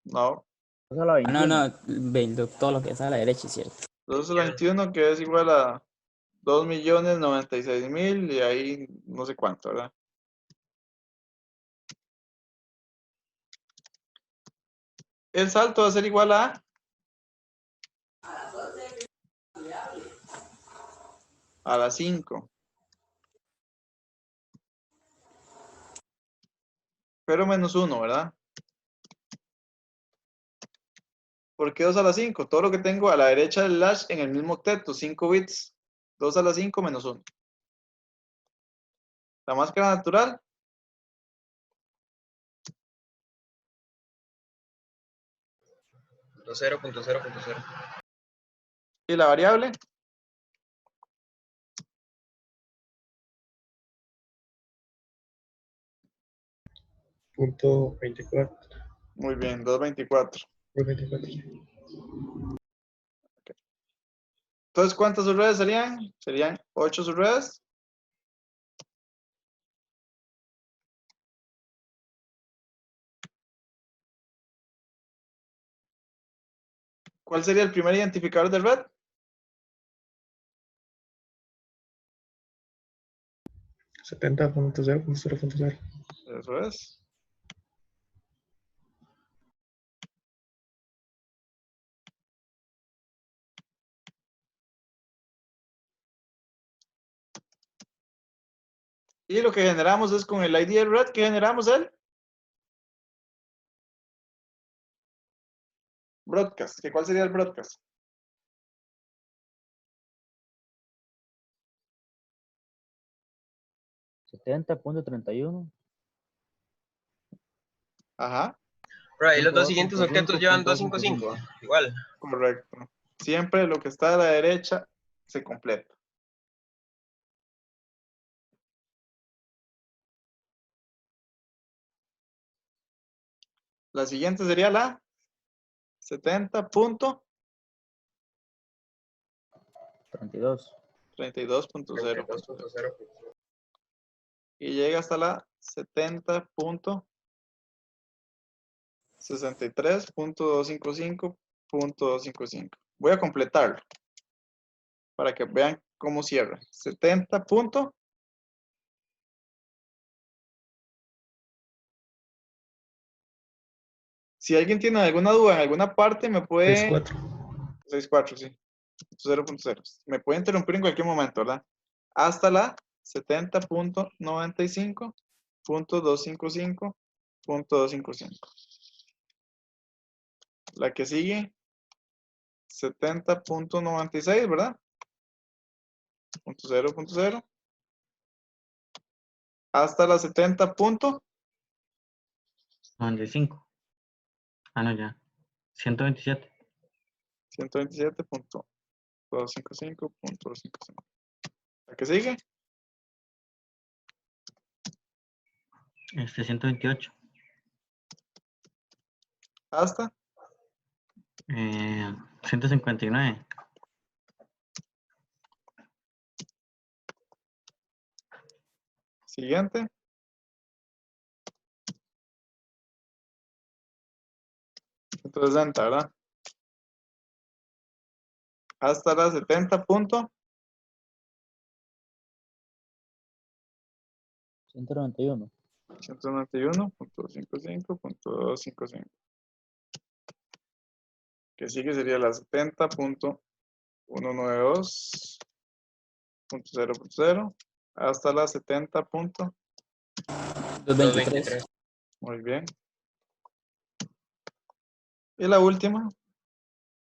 no. Eso es la Ah, no, 21. no. Todo lo que está a la derecha es cierto. 2 a la 21, que es igual a 2.096.000 y ahí no sé cuánto, ¿verdad? El salto va a ser igual a la 5. Pero menos 1, ¿verdad? ¿Por qué 2 a la 5? Todo lo que tengo a la derecha del slash en el mismo octeto, 5 bits. 2 a la 5 menos 1. La máscara natural, 0.0.0. y la variable, Punto 24. muy bien, 224. Por 24. Entonces, ¿cuántas subredes serían? Serían 8 subredes. ¿Cuál sería el primer identificador de red? 70.0.0.0. Eso es. Y lo que generamos es con el ID de red, ¿qué generamos él? Broadcast. ¿Qué cuál sería el broadcast? $70.31. Ajá, Pero ahí los dos siguientes objetos llevan 255. Igual. correcto. Siempre lo que está a la derecha se completa. La siguiente sería la 70.32.0. 32. 32.0. Y llega hasta la 70.63.255.255. Voy a completarlo para que vean cómo cierra. 70. Si alguien tiene alguna duda en alguna parte, me puede... 64. 64, sí. 0.0. Me puede interrumpir en cualquier momento, ¿verdad? Hasta la 70.95.255.255. La que sigue, 70.96, ¿verdad? 0.0. Hasta la 70. 95. Ah, no, ya. 127. 127.255.255. ¿La que sigue? 128. Hasta 159. siguiente. 160, ¿verdad? Hasta la 70. 191. 191.255.255. Que sigue sería la 70.192.0.0 hasta la 70. 223. Muy bien. Y la última,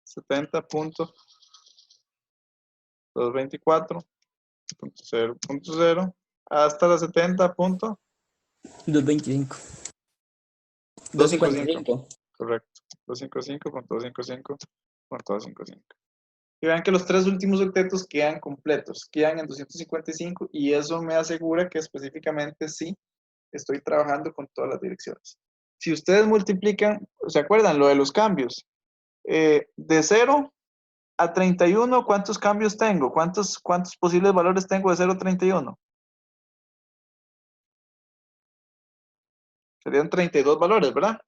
70.224.0.0 hasta la 70. 225. 255. Correcto. 255.255.255. Y vean que los tres últimos octetos quedan completos, quedan en 255 y eso me asegura que específicamente sí estoy trabajando con todas las direcciones. Si ustedes multiplican, ¿se acuerdan lo de los cambios? De 0 a 31, ¿cuántos cambios tengo? ¿Cuántos posibles valores tengo de 0 a 31? Serían 32 valores, ¿verdad?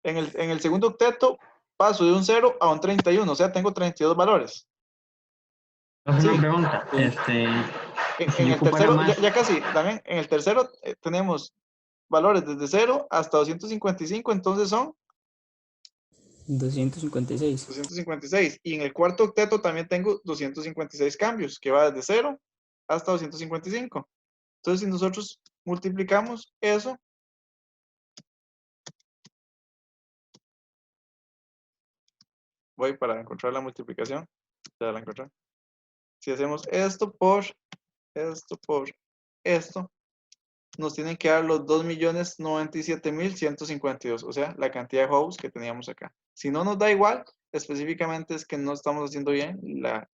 En el segundo octeto paso de un 0 a un 31, o sea, tengo 32 valores. Hago Sí. una pregunta. Si En yo el ocupara tercero, más, ya casi, también en el tercero tenemos valores desde 0 hasta 255, entonces son 256. 256. Y en el cuarto octeto también tengo 256 cambios, que va desde 0 hasta 255. Entonces, si nosotros multiplicamos eso, voy para encontrar la multiplicación, ya la encontré. Si hacemos esto por esto, nos tienen que dar los 2.097.152, o sea, la cantidad de hosts que teníamos acá. Si no nos da igual, específicamente es que no estamos haciendo bien la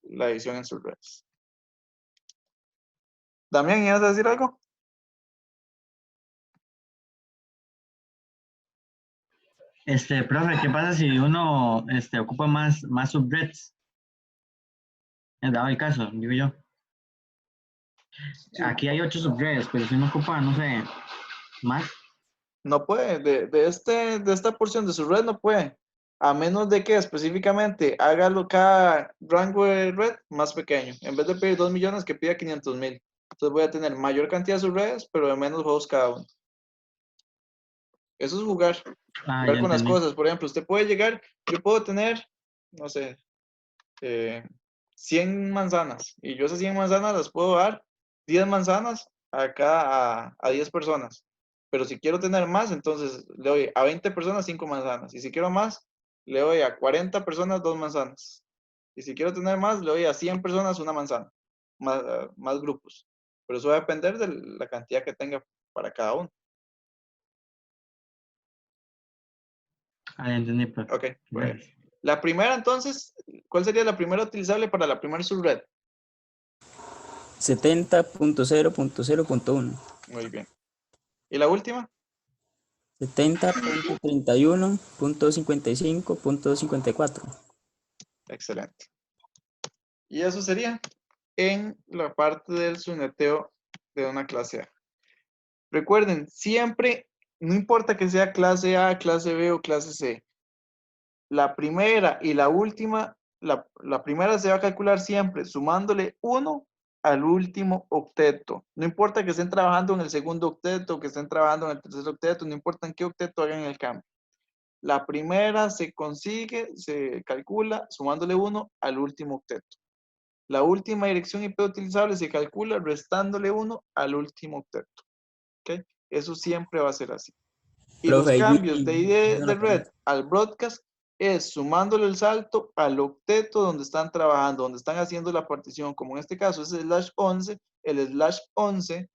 edición en sus redes. Damián, ¿ibas a decir algo? profe, ¿qué pasa si uno ocupa más subreddits? Dado el caso, digo yo. Sí. Aquí hay 8 subreddits, pero si uno ocupa, no sé, más. No puede, de esta porción de su red no puede, a menos de que específicamente hágalo cada rango de red más pequeño. En vez de pedir 2 millones, que pida 500.000. Entonces voy a tener mayor cantidad de subredes, pero de menos juegos cada uno. Eso es jugar Ah, con ya las entendí. cosas. Por ejemplo, usted puede llegar, yo puedo tener, no sé, 100 manzanas, y yo esas 100 manzanas las puedo dar 10 manzanas acá a 10 personas. Pero si quiero tener más, entonces le doy a 20 personas 5 manzanas. Y si quiero más, le doy a 40 personas 2 manzanas. Y si quiero tener más, le doy a 100 personas una manzana. Más grupos. Pero eso va a depender de la cantidad que tenga para cada uno. Ah, ya entendí, profe. Ok, pues. La primera, entonces, ¿cuál sería la primera utilizable para la primera subred? 70.0.0.1. Muy bien. ¿Y la última? 70.31.55.54. Excelente. Y eso sería en la parte del suneteo de una clase A. Recuerden, siempre, no importa que sea clase A, clase B o clase C, la primera y la última, la primera se va a calcular siempre sumándole 1 al último octeto. No importa que estén trabajando en el segundo octeto, que estén trabajando en el tercer octeto, no importa en qué octeto hagan el cambio. La primera se consigue, se calcula sumándole 1 al último octeto. La última dirección IP utilizable se calcula restándole 1 al último octeto. ¿Okay? Eso siempre va a ser así. Y Profe, los ahí cambios de Willy ID hace de una red pregunta. al broadcast es sumándole el salto al octeto donde están trabajando, donde están haciendo la partición, como en este caso es /11, el /11,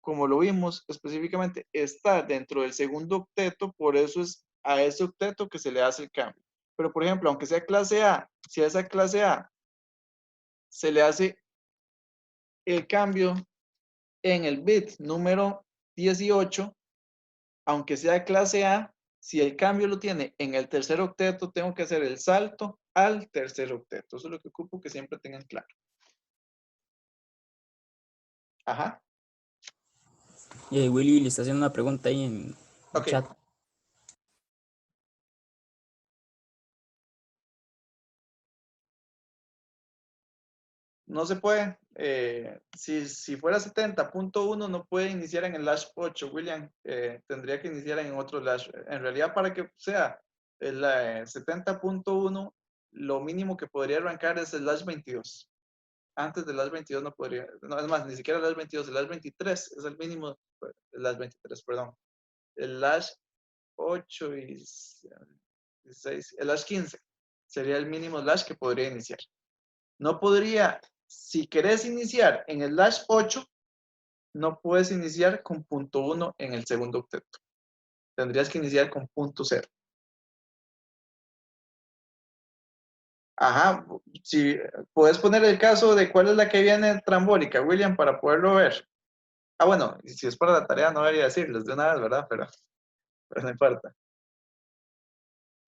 como lo vimos específicamente, está dentro del segundo octeto, por eso es a ese octeto que se le hace el cambio. Pero por ejemplo, aunque sea clase A, si a esa clase A se le hace el cambio en el bit número 18, aunque sea clase A, si el cambio lo tiene en el tercer octeto, tengo que hacer el salto al tercer octeto. Eso es lo que ocupo que siempre tengan claro. Ajá. Willy le está haciendo una pregunta ahí en el Ok. chat. No se puede. Si fuera 70.1 no puede iniciar en el /8, William. Tendría que iniciar en otro /. En realidad, para que sea el 70.1, lo mínimo que podría arrancar es el /22. Antes del /22 no podría. No, es más, ni siquiera el /22, el /23 es el mínimo. El /23, perdón. El /8 y 16, el /15 sería el mínimo / que podría iniciar. No podría, si querés iniciar en el /8, no puedes iniciar con punto 1 en el segundo octeto. Tendrías que iniciar con punto 0. Ajá, si puedes poner el caso de cuál es la que viene trambólica, William, para poderlo ver. Ah, bueno, y si es para la tarea no debería decirles de una vez, ¿verdad? Pero no importa.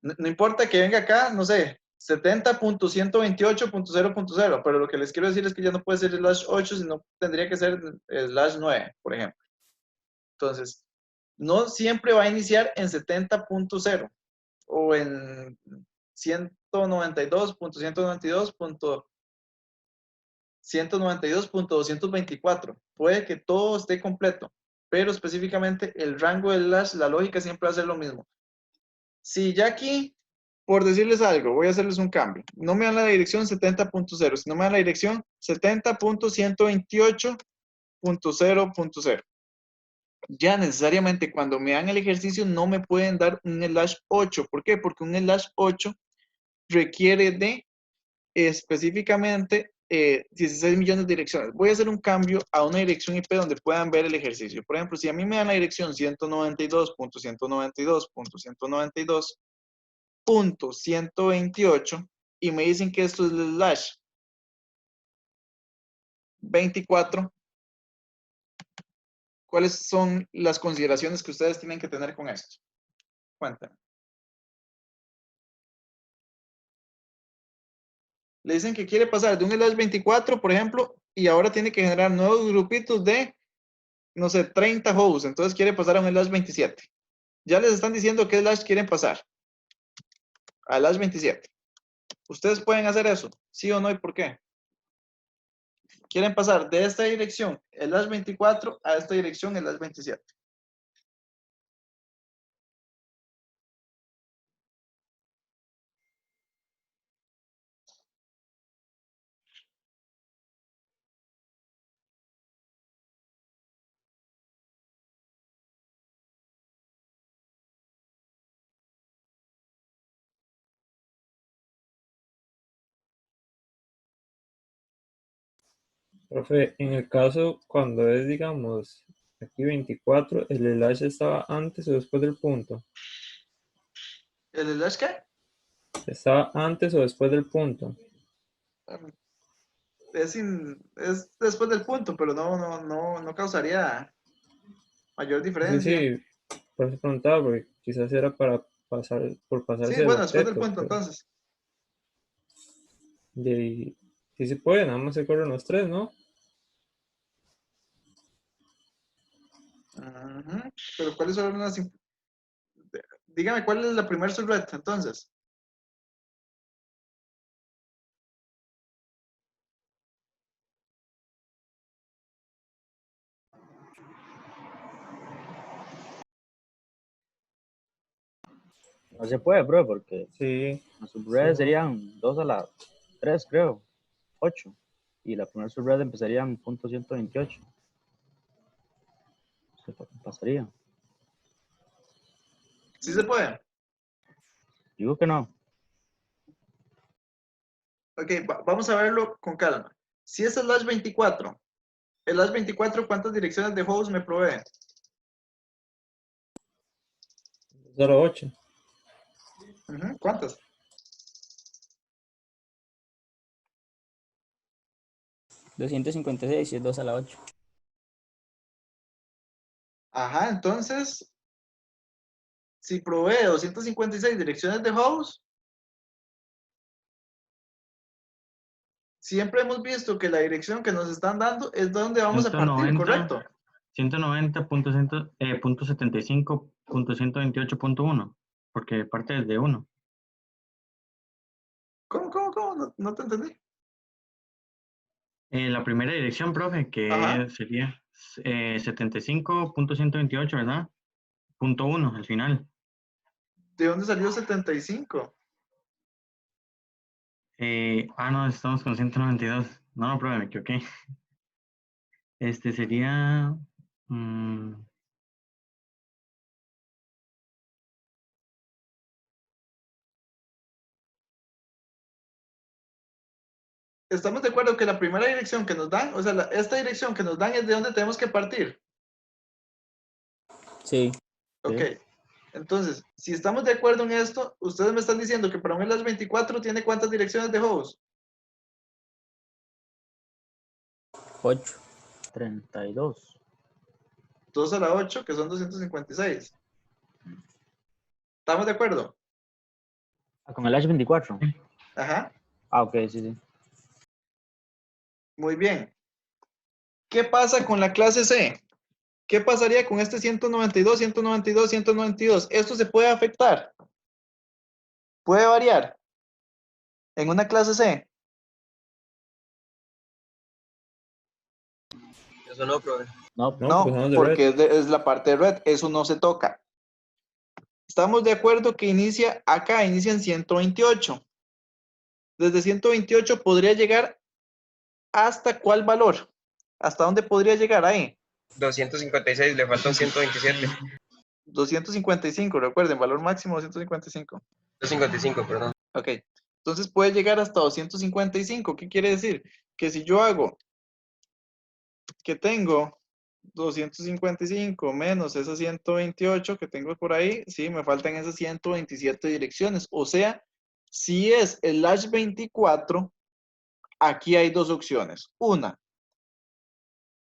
No importa que venga acá, no sé, 70.128.0.0, pero lo que les quiero decir es que ya no puede ser /8, sino tendría que ser /9, por ejemplo. Entonces, no siempre va a iniciar en 70.0 o en 192.192.192.224. Puede que todo esté completo, pero específicamente el rango del /, la lógica siempre va a ser lo mismo. Si ya aquí, por decirles algo, voy a hacerles un cambio. No me dan la dirección 70.0, sino me dan la dirección 70.128.0.0. Ya necesariamente cuando me dan el ejercicio no me pueden dar un /8. ¿Por qué? Porque un /8 requiere de específicamente 16 millones de direcciones. Voy a hacer un cambio a una dirección IP donde puedan ver el ejercicio. Por ejemplo, si a mí me dan la dirección 192.192.192.128 y me dicen que esto es el /24, ¿cuáles son las consideraciones que ustedes tienen que tener con esto? Cuéntame. Le dicen que quiere pasar de un /24, por ejemplo, y ahora tiene que generar nuevos grupitos de, no sé, 30 hosts. Entonces quiere pasar a un /27. Ya les están diciendo qué / quieren pasar. A /27. Ustedes pueden hacer eso, sí o no, y por qué. Quieren pasar de esta dirección, el /24, a esta dirección, el /27. Profe, en el caso cuando es, digamos, aquí 24, ¿el slash estaba antes o después del punto? ¿El / qué? ¿Estaba antes o después del punto? Es después del punto, pero no causaría mayor Sí, diferencia. sí, por eso preguntaba, porque quizás era para pasar, por Sí, pasarse del bueno, después del octeto, punto, pero entonces. sí se puede, nada más se corren los tres, ¿no? Ujú. Pero ¿cuáles son las... Dígame, ¿cuál es la primera subred, entonces? No se puede, bro, porque Sí, las sí, subredes no. serían 2 a la 3, creo, 8. Y la primera subred empezaría en punto 128. Se pasaría. Sí se puede. Digo que no. Ok, vamos a verlo con calma. Si es el /24, el /24, ¿cuántas direcciones de host me provee? 0.8. Ujú, ¿cuántas? 256 y es 2 a la 8. Ajá, entonces, si provee 256 direcciones de host, siempre hemos visto que la dirección que nos están dando es donde vamos a partir, 190, ¿correcto? 190.75.128.1, porque parte desde 1. ¿Cómo? No te entendí. La primera dirección, profe, Ajá. que sería 75.128, ¿verdad? Punto 1 al final. ¿De dónde salió 75? No, estamos con 192. No, profe, me equivoqué. Este sería... mm, ¿Estamos de acuerdo que la primera dirección que nos dan, o sea, esta dirección que nos dan es de donde tenemos que partir? Sí. Ok. Entonces, si estamos de acuerdo en esto, ustedes me están diciendo que para un ELAS 24 tiene ¿cuántas direcciones de host? 8. 32. 2 a la 8, que son 256. ¿Estamos de acuerdo? Ah, con el H24. Ajá. Ah, ok, sí, sí. Muy bien. ¿Qué pasa con la clase C? ¿Qué pasaría con este 192, 192, 192? Esto se puede afectar. Puede variar en una clase C. Eso no, profe. No, No, No, pues son de porque red. es la parte de red. Eso no se toca. Estamos de acuerdo que inicia acá, inicia en 128. Desde 128 podría llegar hasta ¿cuál valor? ¿Hasta dónde podría llegar ahí? 256, le falta un 127. 255, recuerden, valor máximo 255. 255, perdón. Ok, entonces puede llegar hasta 255. ¿Qué quiere decir? Que si yo hago que tengo 255 menos esas 128 que tengo por ahí, sí, me faltan esas 127 direcciones. O sea, si es el hash 24, aquí hay dos opciones. Una,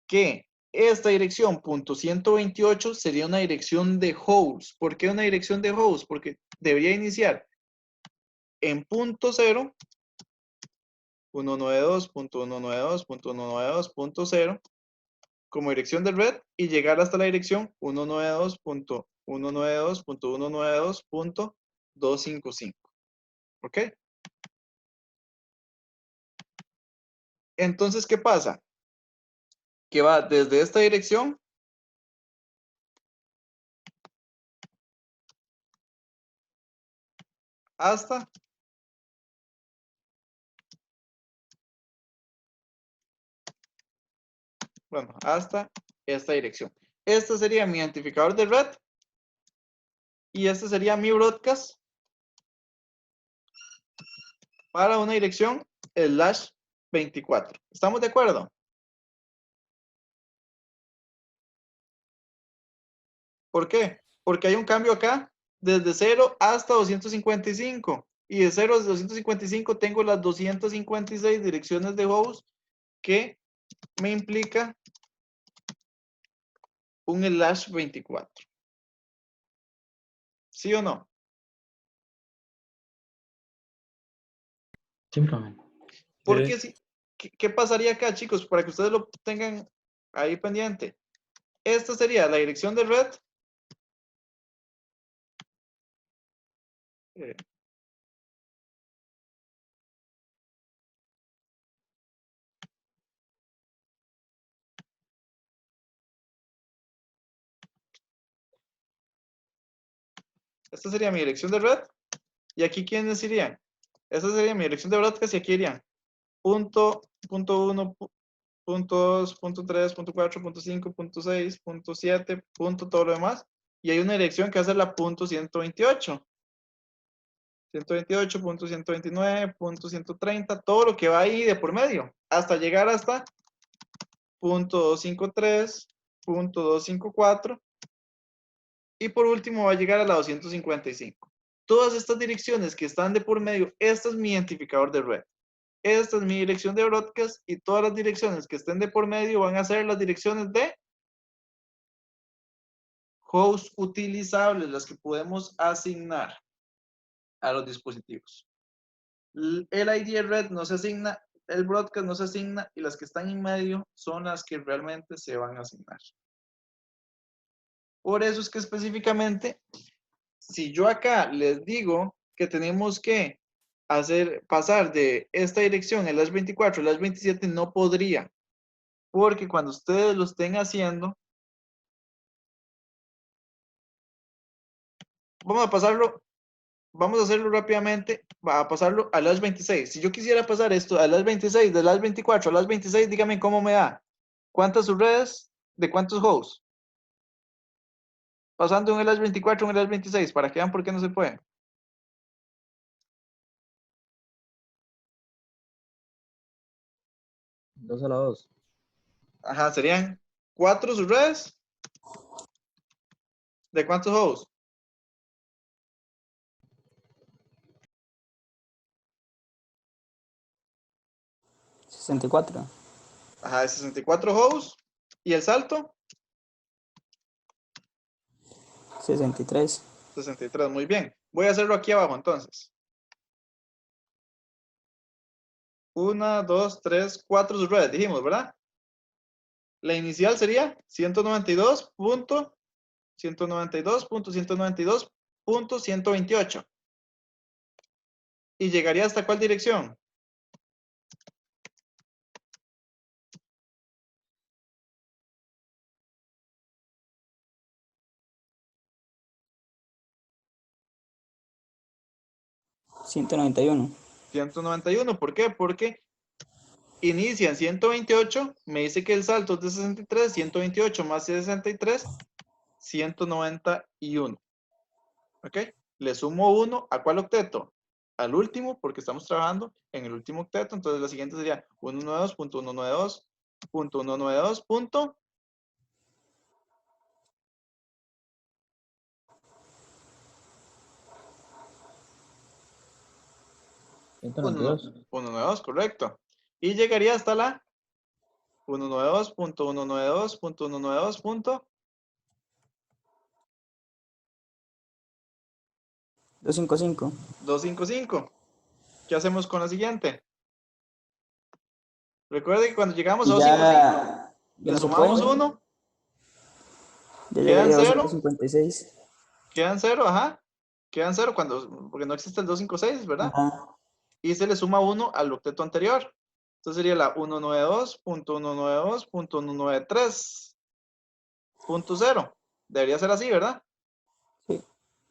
que esta dirección .128 sería una dirección de host. ¿Por qué una dirección de host? Porque debería iniciar en punto 0, 192.192.192.0 como dirección de red y llegar hasta la dirección 192.192.192.255. ¿Ok? Entonces, ¿qué pasa? Que va desde esta dirección hasta hasta esta dirección. Este sería mi identificador de red y este sería mi broadcast para una dirección slash 24. ¿Estamos de acuerdo? ¿Por qué? Porque hay un cambio acá desde 0 hasta 255. Y de 0 a 255 tengo las 256 direcciones de host que me implica un slash 24. ¿Sí o no? simplemente. Porque si, ¿qué pasaría acá, chicos? Para que ustedes lo tengan ahí pendiente. Esta sería la dirección de red. Eh, Esta sería mi dirección de red. ¿Y aquí quiénes irían? Esta sería mi dirección de broadcast y aquí irían punto 1, punto 2, punto 3, punto 4, punto 5, punto 6, punto 7, punto todo lo demás. Y hay una dirección que hace la punto 128. 128, punto 129, punto 130, todo lo que va ahí de por medio, hasta llegar hasta punto 253, punto 254 y por último va a llegar a la 255. Todas estas direcciones que están de por medio, este es mi identificador de red. Esta es mi dirección de broadcast y todas las direcciones que estén de por medio van a ser las direcciones de host utilizables, las que podemos asignar a los dispositivos. El ID de red no se asigna, el broadcast no se asigna y las que están en medio son las que realmente se van a asignar. Por eso es que específicamente, si yo acá les digo que tenemos que pasar de esta dirección, el hash 24, el hash 27, no podría. Porque cuando ustedes lo estén haciendo, vamos a hacerlo rápidamente, va a pasarlo al hash 26. Si yo quisiera pasar esto al hash 26, del hash 24 al hash 26, dígame cómo me da. ¿Cuántas subredes de cuántos hosts? Pasando un hash 24 a un hash 26, para que vean por qué no se puede. 2 a la 2. Ajá, serían 4 subredes. ¿De cuántos hosts? 64. Ajá, de 64 hosts. ¿Y el salto? 63. 63, muy bien. Voy a hacerlo aquí abajo entonces. 1, 2, 3, 4 subredes, dijimos, ¿verdad? La inicial sería 192.192.192.128. ¿Y llegaría hasta cuál dirección? $191. 191. ¿Por qué? Porque inicia en 128, me dice que el salto es de 63, 128 más 63, 191. ¿Ok? Le sumo 1 ¿a cuál octeto? Al último, porque estamos trabajando en el último octeto, entonces la siguiente sería 192.192.192. 192. 192, correcto. Y llegaría hasta la 192.192.192. 255. 255. ¿Qué hacemos con la siguiente? Recuerde que cuando llegamos a Y 255, ya le no se puede. sumamos 1, Ya quedan llegaría a 0, 256. quedan 0, ajá. Quedan 0 porque no existe el 256, ¿verdad? Ajá. Y se le suma 1 al octeto anterior. Entonces sería la 192.192.193.0. Debería ser así, ¿verdad? Sí.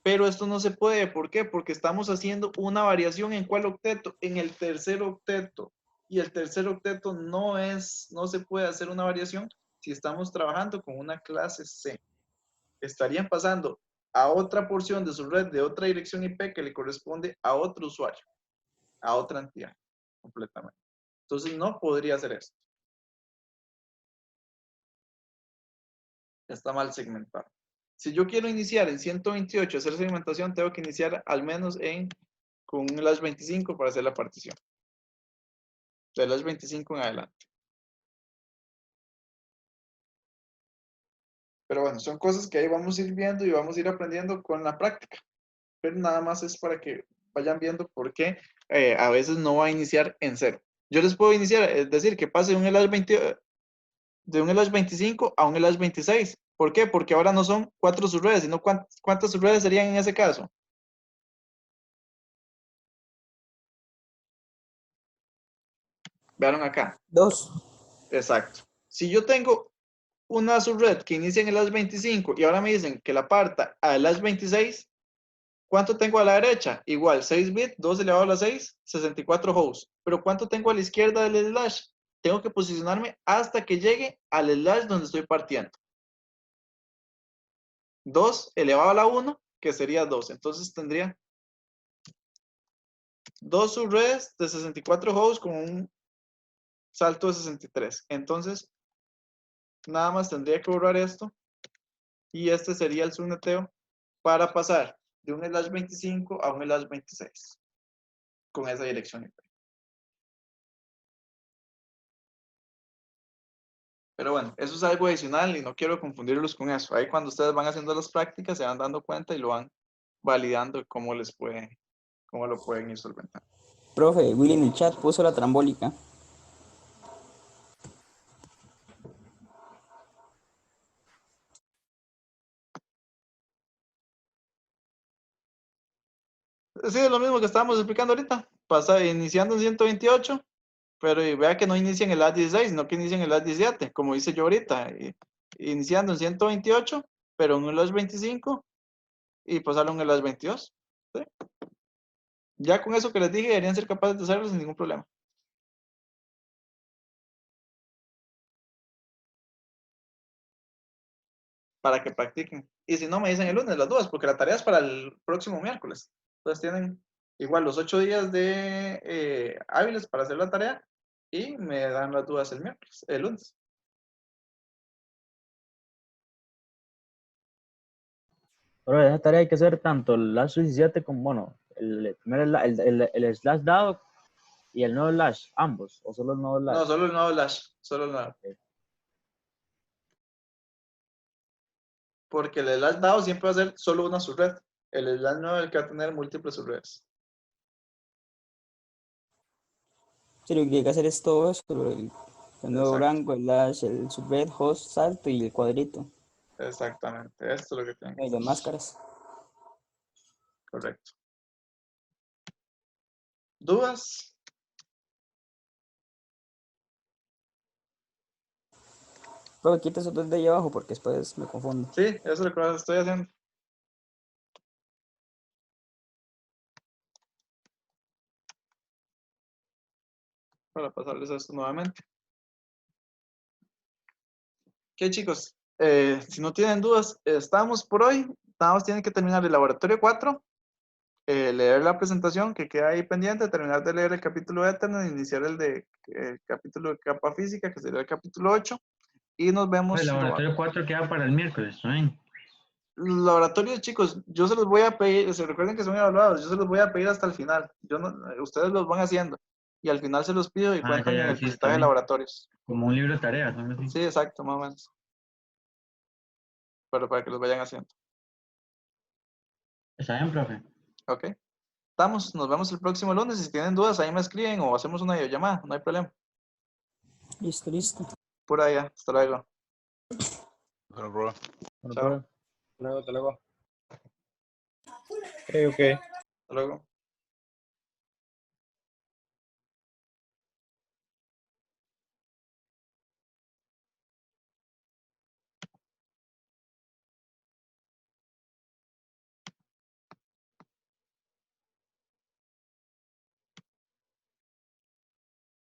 Pero esto no se puede. ¿Por qué? Porque estamos haciendo una variación en cuál octeto, en el tercer octeto. Y el tercer octeto no se puede hacer una variación si estamos trabajando con una clase C. Estarían pasando a otra porción de su red de otra dirección IP que le corresponde a otro usuario, a otra entidad, completamente. Entonces no podría hacer esto. Está mal segmentado. Si yo quiero iniciar en 128 hacer segmentación, tengo que iniciar al menos con un slash 25 para hacer la partición. De slash 25 en adelante. Pero bueno, son cosas que ahí vamos a ir viendo y vamos a ir aprendiendo con la práctica. Pero nada más es para que vayan viendo por qué a veces no va a iniciar en 0. Yo les puedo iniciar, es decir, que pase de un slash 25 a un slash 26. ¿Por qué? Porque ahora no son 4 subredes, sino ¿cuántas subredes serían en ese caso? Vean acá. 2. Exacto. Si yo tengo una subred que inicia en el slash 25 y ahora me dicen que la parta al slash 26, ¿cuánto tengo a la derecha? Igual, 6 bits, 2 elevado a la 6, 64 hosts. Pero ¿cuánto tengo a la izquierda del slash? Tengo que posicionarme hasta que llegue al slash donde estoy partiendo. 2 elevado a la 1, que sería 2. Entonces tendría 2 subredes de 64 hosts con un salto de 63. Entonces, nada más tendría que borrar esto. Y este sería el subneteo para pasar de un slash 25 a un slash 26 con esa dirección IP. Pero bueno, eso es algo adicional y no quiero confundirlos con eso. Ahí cuando ustedes van haciendo las prácticas se van dando cuenta y lo van validando cómo lo pueden ir solventando. Profe, Willy en el chat puso la trambólica. Sí, es lo mismo que estábamos explicando ahorita. Iniciando en 128, pero vea que no inician el A16, sino que inician el A17, como hice yo ahorita. Iniciando en 128, pero en el A25 y pasarlo en el A22. ¿Sí? Ya con eso que les dije, deberían ser capaces de hacerlo sin ningún problema. Para que practiquen. Y si no, me dicen el lunes las dudas, porque la tarea es para el próximo miércoles. Entonces tienen igual los 8 días de hábiles para hacer la tarea y me dan las dudas el lunes. Pero esa tarea hay que hacer tanto el slash 17 como, bueno, el slash dado y el nodo slash, ambos, o solo el nodo slash. No, solo el nodo Lash, solo el nodo. Ok. Porque el slash dado siempre va a ser solo una subred. El slash no es el que va a tener múltiples subredes. Sí, lo que hay que hacer es todo eso, el nuevo Exacto. rango, el dash, el subred, host, salto y el cuadrito. Exactamente, esto es lo que tienen que Y las hacer. máscaras. Correcto. ¿Dudas? Luego quita esos dos de ahí abajo porque después me confundo. Sí, eso es lo que estoy haciendo. Para pasarles esto nuevamente. Ok, chicos, si no tienen dudas, estamos por hoy. Nada más tienen que terminar el laboratorio 4, leer la presentación que queda ahí pendiente, terminar de leer el capítulo de Ethernet, iniciar el capítulo de capa física, que sería el capítulo 8, y nos vemos. El laboratorio 4 queda para el miércoles, ¿saben? Los laboratorios, chicos, yo se los voy a pedir, se recuerden que son evaluados, yo se los voy a pedir hasta el final. Yo no, ustedes los van haciendo y al final se los pido y cuentan en el Sí, está puntaje de bien. laboratorios. Como un libro de tareas, ¿no? Así. Sí, exacto, más o menos. Pero para que los vayan haciendo. ¿Está bien, profe? Ok. Estamos, nos vemos el próximo lunes. Si tienen dudas, ahí me escriben o hacemos una videollamada, no hay problema. Listo, listo. Por allá, hasta luego. Bueno, bro. Bueno, Chao. pero- Hasta luego. Ok. Hasta luego.